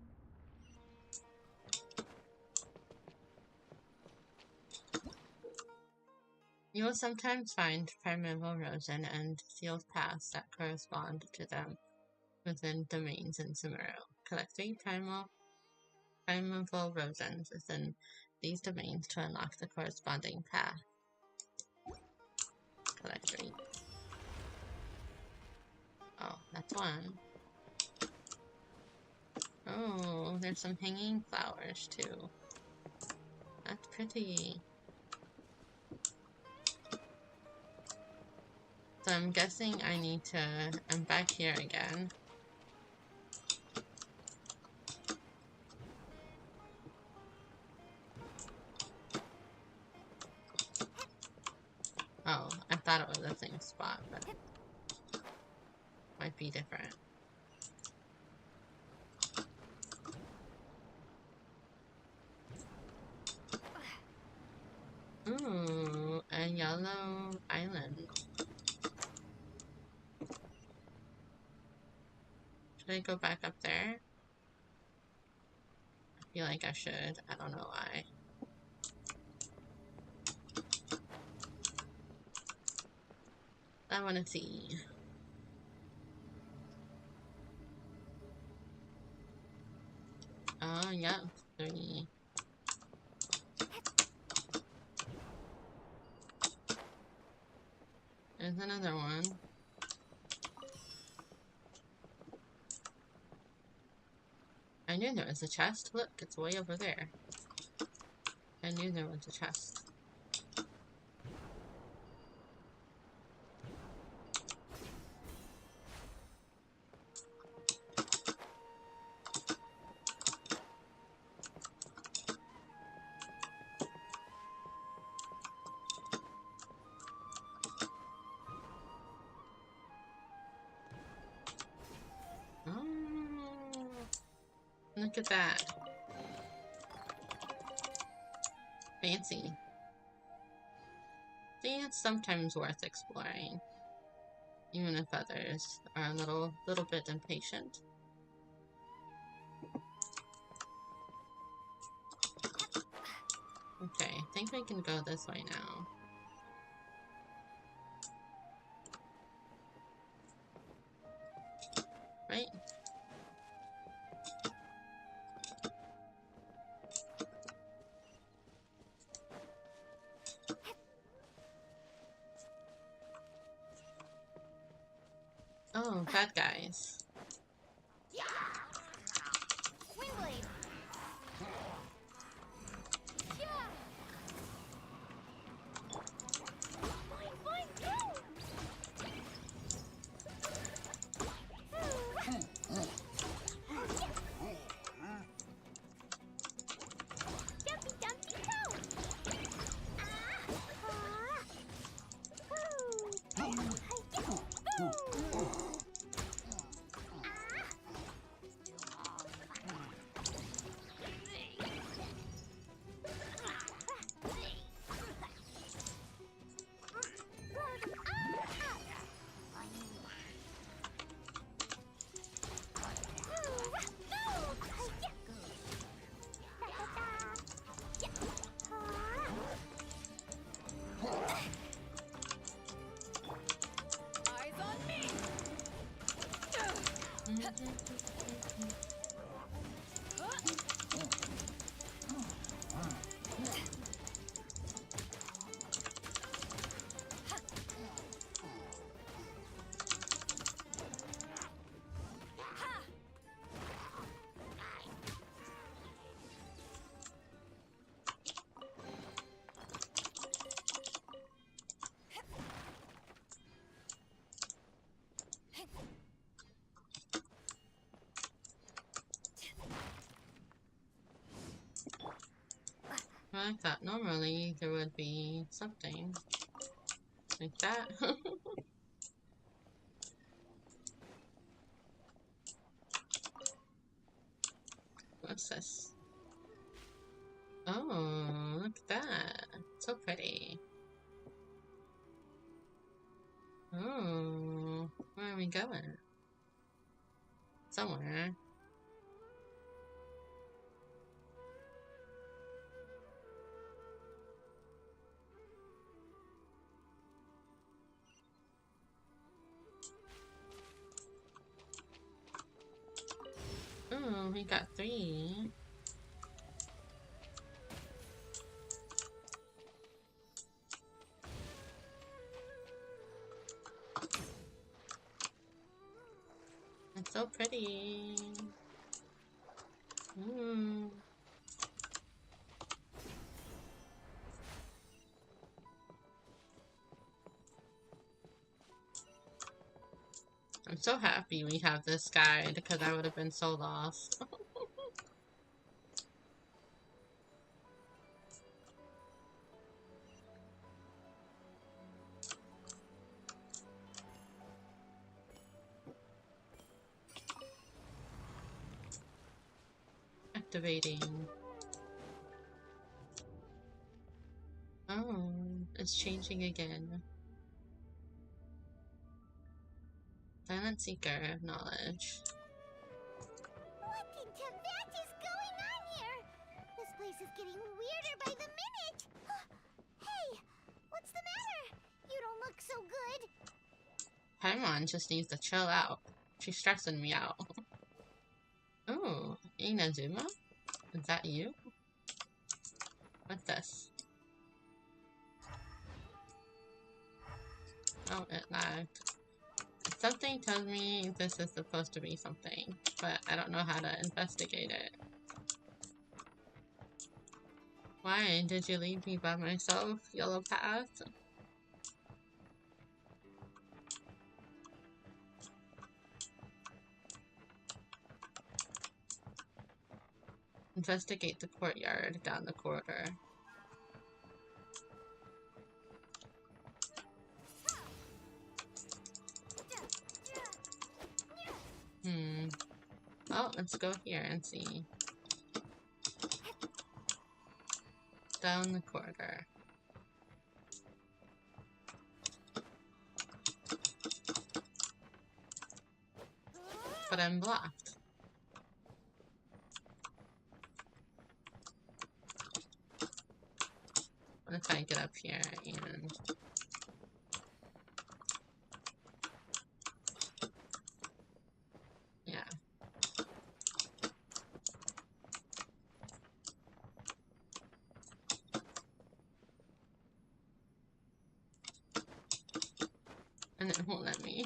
You will sometimes find primeval rosin and sealed paths that correspond to them within domains in Sumeru. Collect 3 primeval rosins within these domains to unlock the corresponding path. Collect 3. Oh, that's one. Oh, there's some hanging flowers too. That's pretty. So I'm guessing I need to, I'm back here again. Oh, I thought it was the same spot, but might be different. Ooh, a yellow island. Should I go back up there? I feel like I should. I don't know why. I want to see. Oh, yep, 3. There's another one. I knew there was a chest. Look, it's way over there. I knew there was a chest. Oh, look at that. Fancy. See, it's sometimes worth exploring, even if others are a little bit impatient. Okay, I think we can go this way now. Right? Oh, bad guys. Windblade! Yeah! Boing, boing, boom! Dumpy, dumpy, go! I thought normally there would be something like that. What's this? Oh, look at that. So pretty. Oh, where are we going? Somewhere. Oh, we got 3. It's so pretty. Mm. I'm so happy we have this guide because I would have been so lost. Activating. Oh, it's changing again. Silent Seeker of Knowledge. What in Tibet is going on here? This place is getting weirder by the minute. Hey, what's the matter? You don't look so good. Paimon just needs to chill out. She's stressing me out. Oh, Inazuma? Is that you? What's this? Oh, it lagged. Something tells me this is supposed to be something, but I don't know how to investigate it. Why did you leave me by myself, Yellow Path? Investigate the courtyard down the corridor. Oh, let's go here and see. Down the corridor. But I'm blocked. What if I get up here and... Yeah. And it won't let me.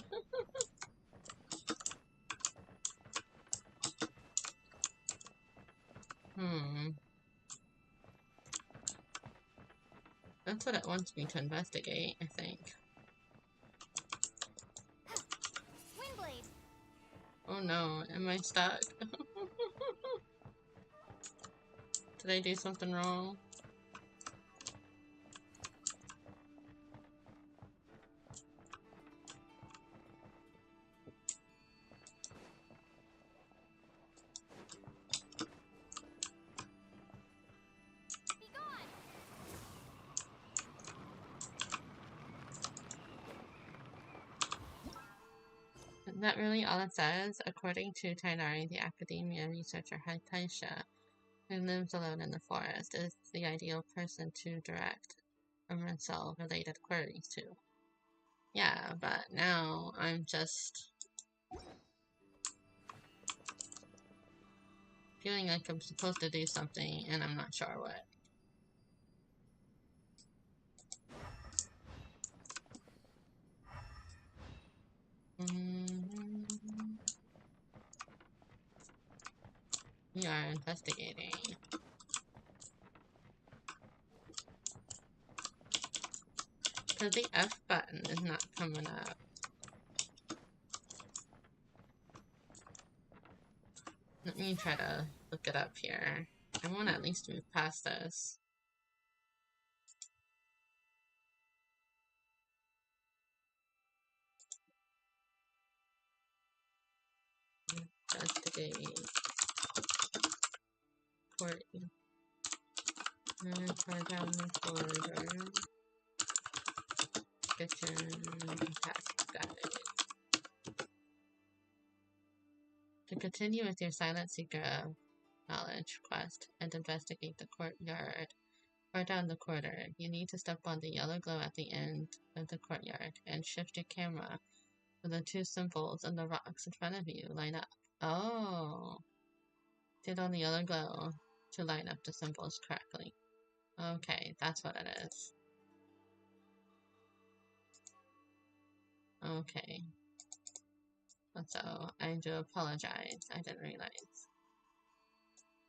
That's what it wants me to investigate, I think. Windblade. Oh no, am I stuck? Did I do something wrong? Be gone. Is that really all it says? According to Tainari, the academia researcher Hypatia, who lives alone in the forest, is the ideal person to direct Umransel-related queries to. Yeah, but now I'm just feeling like I'm supposed to do something and I'm not sure what. We are investigating. Because the F button is not coming up. Let me try to look it up here. I want to at least move past this. investigate court. And far down the corridor. Genshin Impact guide. To continue with your Silent Seeker of Knowledge quest and investigate the courtyard far down the corridor, you need to step on the yellow glow at the end of the courtyard and shift your camera so the two symbols on the rocks in front of you line up. Oh! Hit on the yellow glow to line up the symbols correctly. Okay, that's what it is. Okay. So, I do apologize. I didn't realize.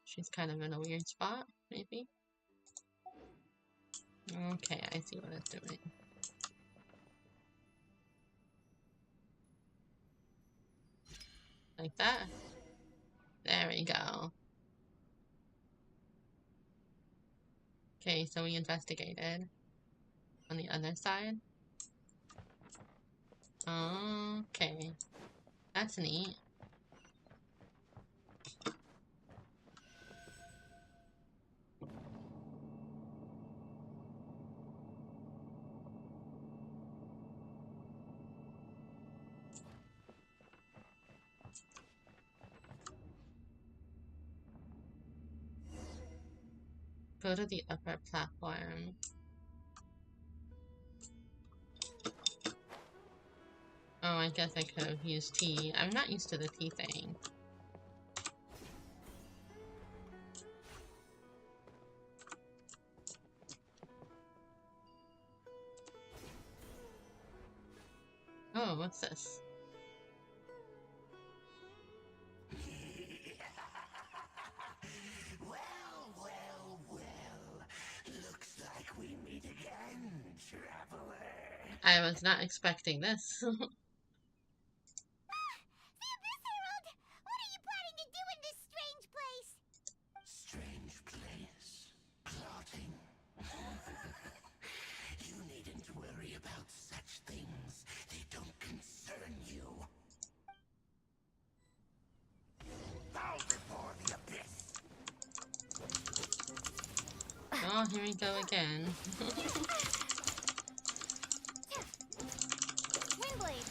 She's kind of in a weird spot, maybe? Okay, I see what it's doing. Like that. There we go. Okay, so we investigated on the other side. Okay. That's neat. Go to the upper platform. Oh, I guess I could have used T. I'm not used to the T thing. Oh, what's this? Looks like we meet again, traveler. I was not expecting this. See this, Herald? What are you planning to do in this strange place? Strange place. Plotting. You needn't worry about such things. They don't concern you. Bow before the abyss. Oh, here we go again. Windblade.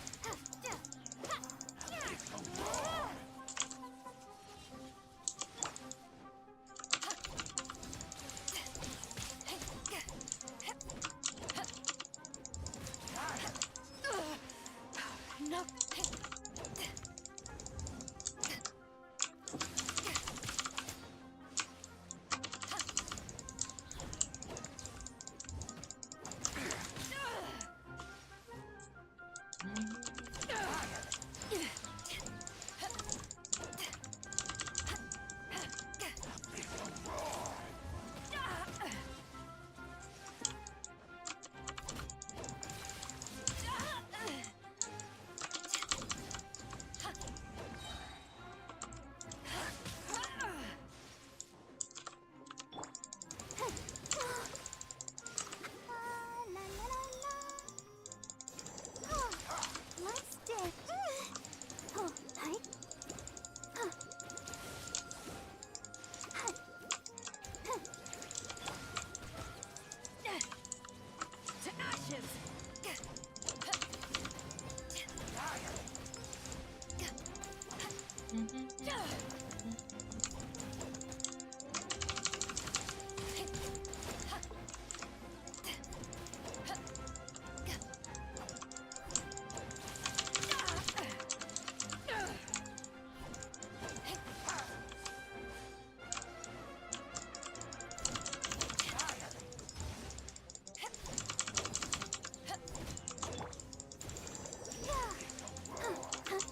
No.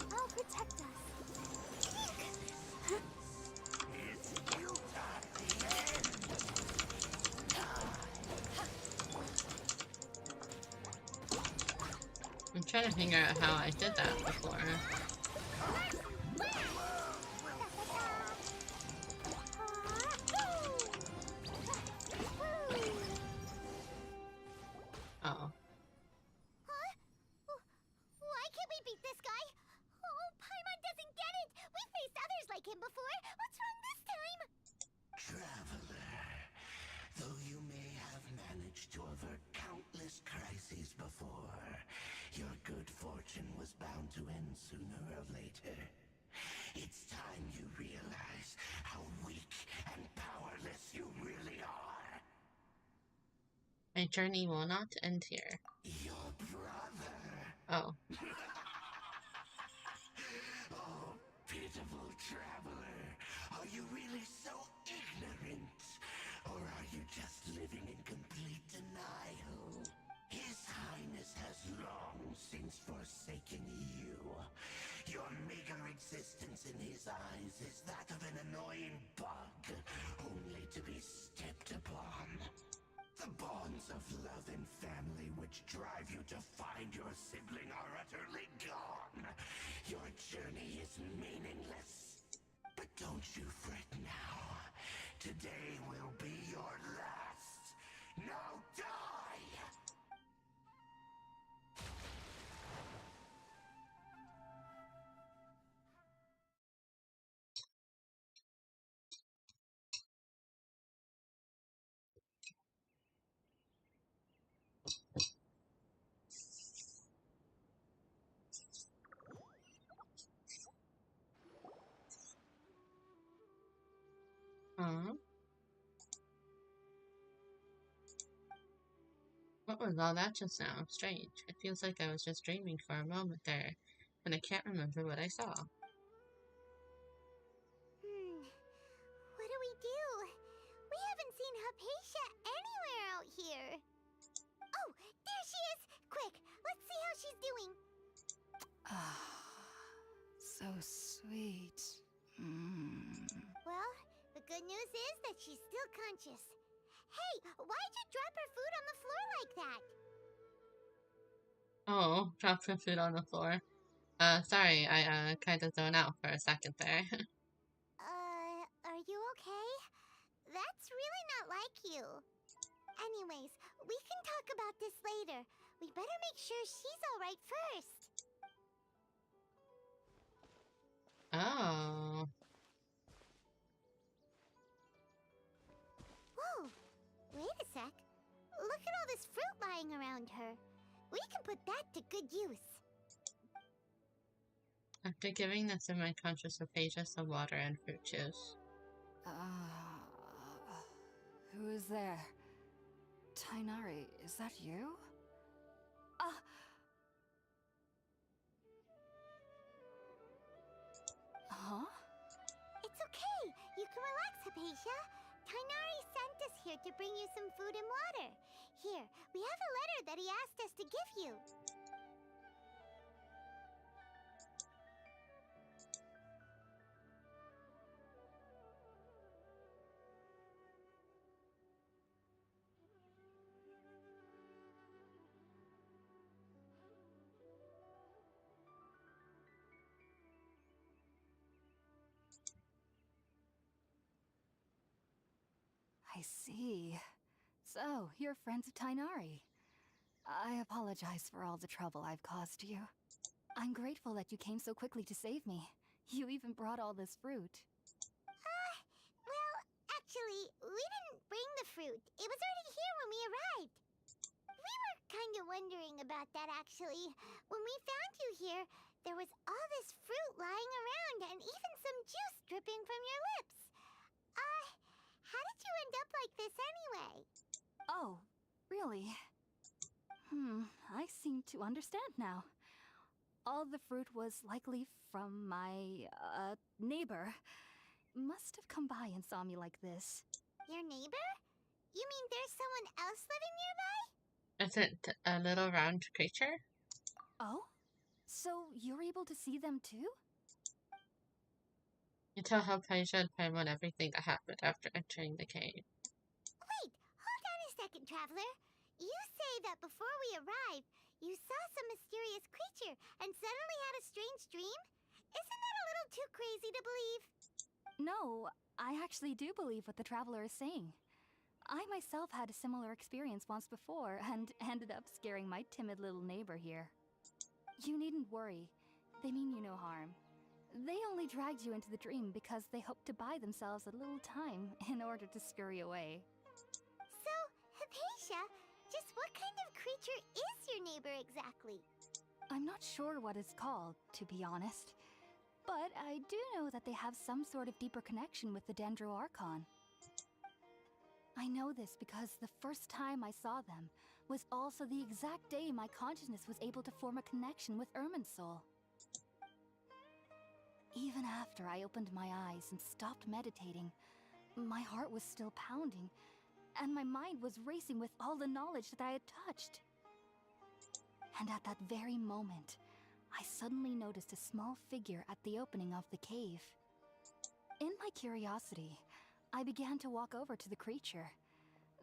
I'll protect us. I'm trying to figure out how I did that before. Oh. Huh? Why can't we beat this guy? Oh, Paimon doesn't get it! We faced others like My journey will not end here. Your brother. Oh. Oh, pitiful traveler. Are you really so ignorant? Or are you just living in complete denial? His Highness has long since forsaken you. Your meager existence in his eyes is that of an annoying bug, only to be stepped upon. The bonds of love and family which drive you to find your sibling are utterly gone. Your journey is meaningless. But don't you fret now. Today will be your last. Now die! Huh? What was all that just now? Strange. It feels like I was just dreaming for a moment there, and I can't remember what I saw. What do we do? We haven't seen Hypatia anywhere out here. Oh, there she is! Quick, let's see how she's doing. So sweet. Well, the good news is that she's still conscious. Hey, why'd you drop her food on the floor like that? Oh, dropped the food on the floor. Sorry, I kind of zoned out for a second there. Are you okay? That's really not like you. Anyways, we can talk about this later. We better make sure she's alright first. Oh. Whoa, wait a sec. Look at all this fruit lying around her. We can put that to good use. After giving the semi-conscious Hypatia some water and fruit juice. Who is there? Tainari, is that you? Huh? It's okay. You can relax, Hypatia. Tainari sent us here to bring you some food and water. Here, we have a letter that he asked us to give you. I see. So, you're friends of Tainari. I apologize for all the trouble I've caused you. I'm grateful that you came so quickly to save me. You even brought all this fruit. Well, actually, we didn't bring the fruit. It was already here when we arrived. We were kind of wondering about that, actually. When we found you here, there was all this fruit lying around and even some juice dripping from your lips. How did you end up like this anyway? Oh, really? I seem to understand now. All the fruit was likely from my, neighbor. Must have come by and saw me like this. Your neighbor? You mean there's someone else living nearby? Is it a little round creature? Oh? So you're able to see them too? You tell Hypatia and Paimon everything that happened after entering the cave. Wait, hold on a second, traveler. You say that before we arrived, you saw some mysterious creature and suddenly had a strange dream? Isn't that a little too crazy to believe? No, I actually do believe what the traveler is saying. I myself had a similar experience once before and ended up scaring my timid little neighbor here. You needn't worry. They mean you no harm. They only dragged you into the dream because they hoped to buy themselves a little time in order to scurry away. So, Hypatia, just what kind of creature is your neighbor exactly? I'm not sure what it's called, to be honest. But I do know that they have some sort of deeper connection with the Dendro Archon. I know this because the first time I saw them was also the exact day my consciousness was able to form a connection with Irminsul. Even after I opened my eyes and stopped meditating, my heart was still pounding, and my mind was racing with all the knowledge that I had touched. And at that very moment, I suddenly noticed a small figure at the opening of the cave. In my curiosity, I began to walk over to the creature.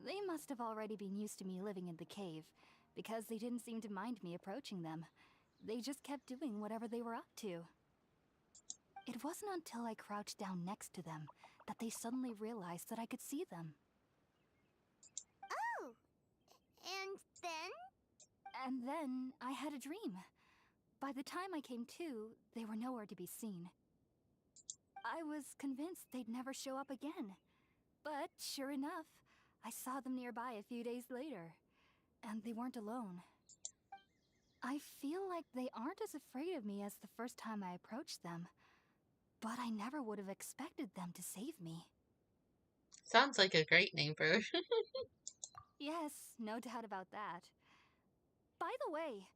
They must have already been used to me living in the cave, because they didn't seem to mind me approaching them. They just kept doing whatever they were up to. It wasn't until I crouched down next to them that they suddenly realized that I could see them. Oh! And then? And then I had a dream. By the time I came to, they were nowhere to be seen. I was convinced they'd never show up again. But sure enough, I saw them nearby a few days later. And they weren't alone. I feel like they aren't as afraid of me as the first time I approached them. But I never would have expected them to save me. Sounds like a great neighbor. Yes, no doubt about that. By the way,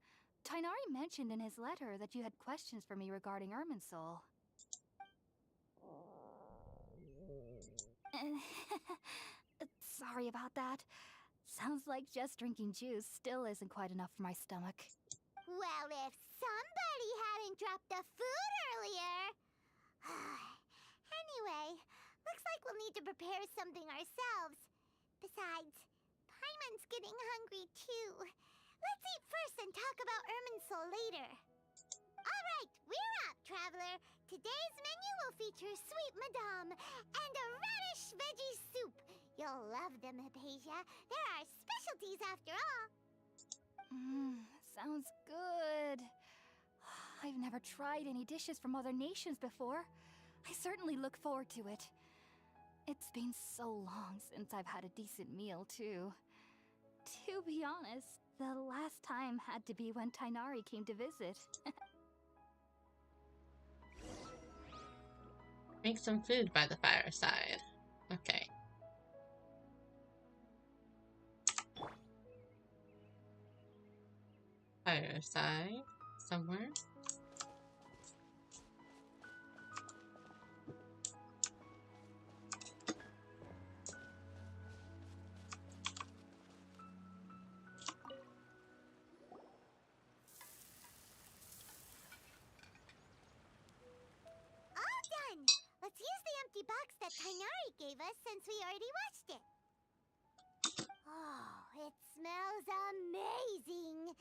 Tainari mentioned in his letter that you had questions for me regarding Irminsul. Sorry about that. Sounds like just drinking juice still isn't quite enough for my stomach. Well, if somebody hadn't dropped the food earlier... Anyway, looks like we'll need to prepare something ourselves. Besides, Paimon's getting hungry too. Let's eat first and talk about Irminsul later. Alright, we're up, traveler. Today's menu will feature sweet madame and a radish veggie soup. You'll love them, Hypatia. They're our specialties after all. Sounds good. I've never tried any dishes from other nations before. I certainly look forward to it. It's been so long since I've had a decent meal, too. To be honest, the last time had to be when Tainari came to visit. Make some food by the fireside. Okay. Fireside somewhere. All done! Let's use the empty box that Tainari gave us since we already watched it. Oh, it smells amazing!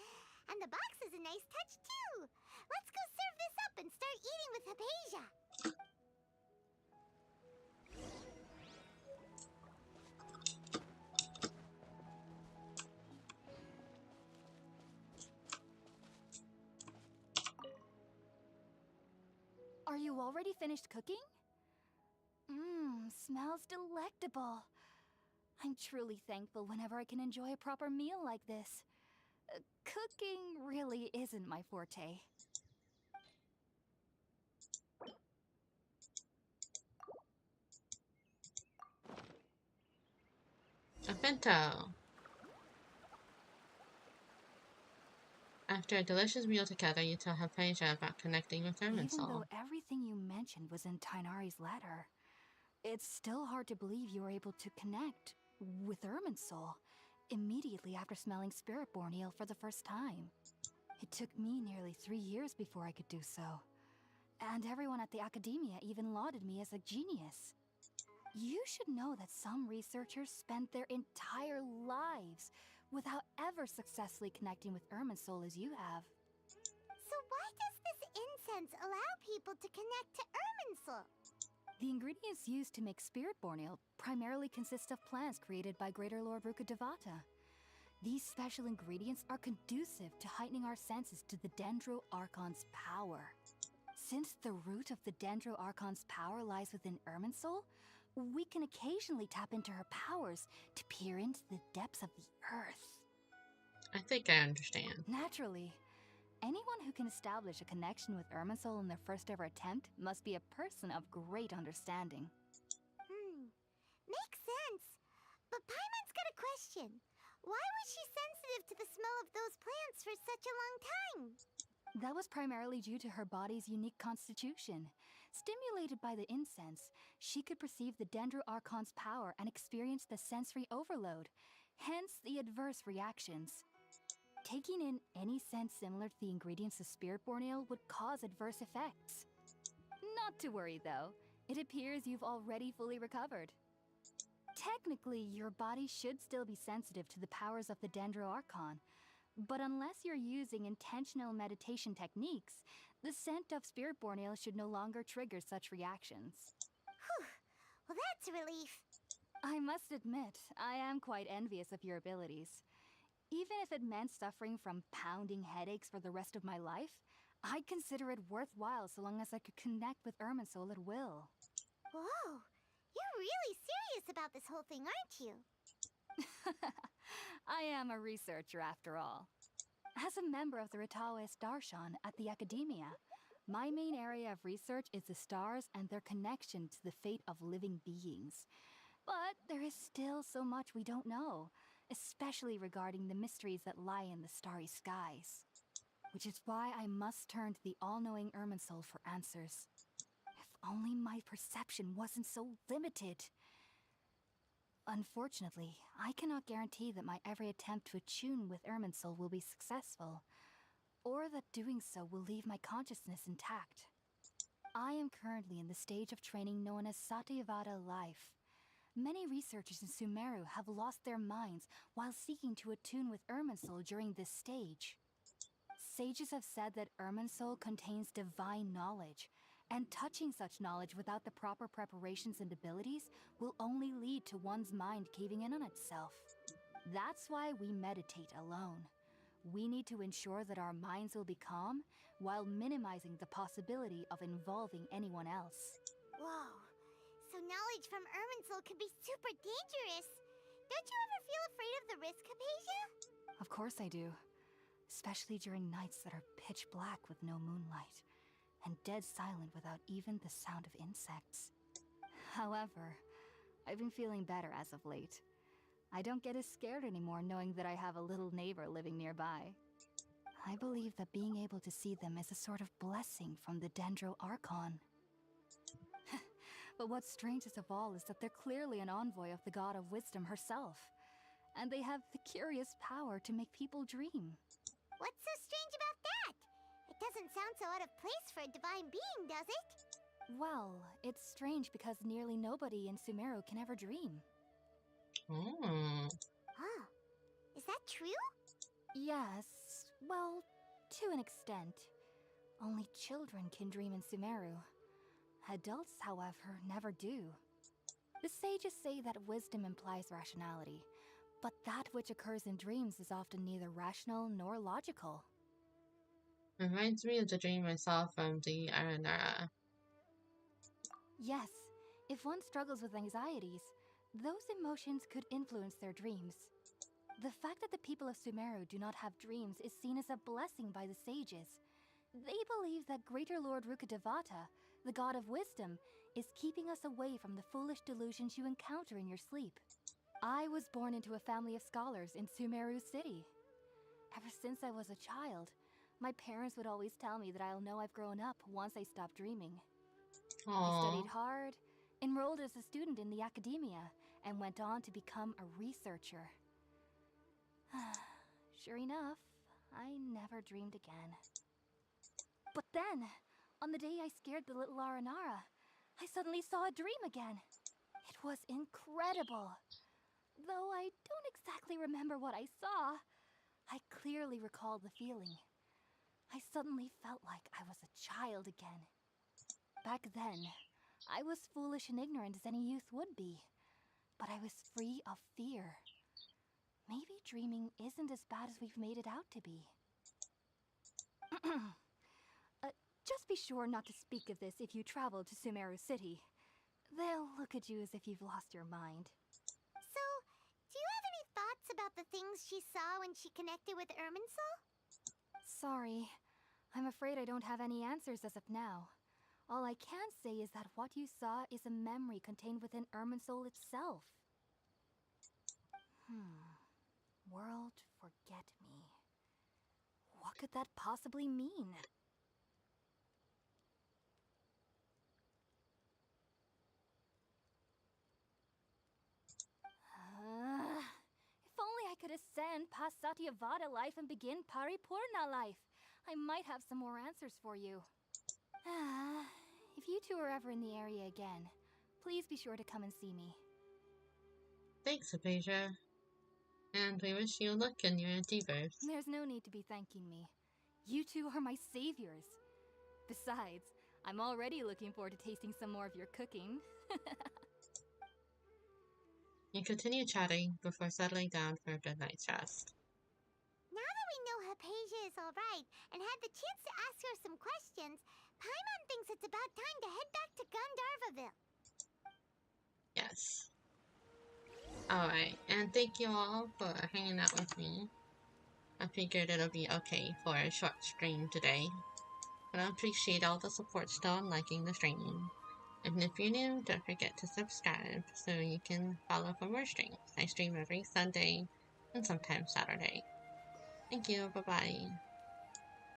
And the box is a nice touch, too! Let's go serve this up and start eating with Hypatia! Are you already finished cooking? Smells delectable. I'm truly thankful whenever I can enjoy a proper meal like this. Cooking really isn't my forte. A bento. After a delicious meal together, you tell Hypatia about connecting with Even Irminsul. though everything you mentioned was in Tainari's letter, it's still hard to believe you were able to connect with Irminsul immediately after smelling Spiritborn eel for the first time. It took me nearly 3 years before I could do so. And everyone at the academia even lauded me as a genius. You should know that some researchers spend their entire lives without ever successfully connecting with Irminsul as you have. So why does this incense allow people to connect to Irminsul? The ingredients used to make Spiritborn eel primarily consist of plants created by Greater Lord Rukkhadevata. These special ingredients are conducive to heightening our senses to the Dendro Archon's power. Since the root of the Dendro Archon's power lies within Irminsul, we can occasionally tap into her powers to peer into the depths of the earth. I think I understand. Naturally, anyone who can establish a connection with Irminsul in their first ever attempt must be a person of great understanding. Makes sense. But question. Why was she sensitive to the smell of those plants for such a long time? That was primarily due to her body's unique constitution. Stimulated by the incense, she could perceive the Dendro Archon's power and experience the sensory overload, hence the adverse reactions. Taking in any scent similar to the ingredients of Spiritborn Ale would cause adverse effects. Not to worry, though. It appears you've already fully recovered. Technically, your body should still be sensitive to the powers of the Dendro Archon, but unless you're using intentional meditation techniques, the scent of Spiritborn Ale should no longer trigger such reactions. Whew. Well, that's a relief. I must admit, I am quite envious of your abilities. Even if it meant suffering from pounding headaches for the rest of my life, I'd consider it worthwhile so long as I could connect with Irminsul at will. Whoa, you're really serious about this whole thing, aren't you? I am a researcher after all. As a member of the Ritaoist Darshan at the Academia, my main area of research is the stars and their connection to the fate of living beings. But there is still so much we don't know, especially regarding the mysteries that lie in the starry skies. Which is why I must turn to the all-knowing Irminsul for answers. If only my perception wasn't so limited. Unfortunately, I cannot guarantee that my every attempt to attune with Irminsul will be successful, or that doing so will leave my consciousness intact. I am currently in the stage of training known as stardewvalley life. Many researchers in Sumeru have lost their minds while seeking to attune with Irminsul during this stage. Sages have said that Irminsul contains divine knowledge, and touching such knowledge without the proper preparations and abilities will only lead to one's mind caving in on itself. That's why we meditate alone. We need to ensure that our minds will be calm while minimizing the possibility of involving anyone else. Whoa, so knowledge from Irminsul could be super dangerous. Don't you ever feel afraid of the risk, Hypatia? Of course I do. Especially during nights that are pitch black with no moonlight, and dead silent without even the sound of insects. However, I've been feeling better as of late. I don't get as scared anymore knowing that I have a little neighbor living nearby. I believe that being able to see them is a sort of blessing from the Dendro Archon. But what's strangest of all is that they're clearly an envoy of the God of Wisdom herself, and they have the curious power to make people dream. What's so strange about that? It doesn't sound so out of place for a divine being, does it? Well, it's strange because nearly nobody in Sumeru can ever dream. Hmm. Oh, is that true? Yes, well, to an extent. Only children can dream in Sumeru. Adults, however, never do. The sages say that wisdom implies rationality, but that which occurs in dreams is often neither rational nor logical. Reminds me of the dream I saw from the Aranara. Yes, if one struggles with anxieties, those emotions could influence their dreams. The fact that the people of Sumeru do not have dreams is seen as a blessing by the sages. They believe that Greater Lord Rukkhadevata, the god of wisdom, is keeping us away from the foolish delusions you encounter in your sleep. I was born into a family of scholars in Sumeru City. Ever since I was a child, my parents would always tell me that I'll know I've grown up once I stop dreaming. I Aww. studied hard, enrolled as a student in the academia, and went on to become a researcher. Sure enough, I never dreamed again. But then, on the day I scared the little Aranara, I suddenly saw a dream again. It was incredible. Though I don't exactly remember what I saw, I clearly recall the feeling. I suddenly felt like I was a child again. Back then, I was foolish and ignorant as any youth would be, but I was free of fear. Maybe dreaming isn't as bad as we've made it out to be. Just be sure not to speak of this if you travel to Sumeru City. They'll look at you as if you've lost your mind. So, do you have any thoughts about the things she saw when she connected with Irminsul? Sorry, I'm afraid I don't have any answers as of now. All I can say is that what you saw is a memory contained within Irminsul itself. World forget me. What could that possibly mean? If only I could ascend past Satyavada life and begin Paripurna life. I might have some more answers for you. If you two are ever in the area again, please be sure to come and see me. Thanks, Apasia. And we wish you luck in your endeavors. There's no need to be thanking me. You two are my saviors. Besides, I'm already looking forward to tasting some more of your cooking. You continue chatting before settling down for a good night's rest. Now that we know Hypatia is alright and had the chance to ask her some questions, Paimon thinks it's about time to head back to Gandharvaville. Yes. Alright, and thank you all for hanging out with me. I figured it'll be okay for a short stream today. But I appreciate all the support still on liking the stream. And if you're new, don't forget to subscribe so you can follow for more streams. I stream every Sunday and sometimes Saturday. Thank you, bye-bye.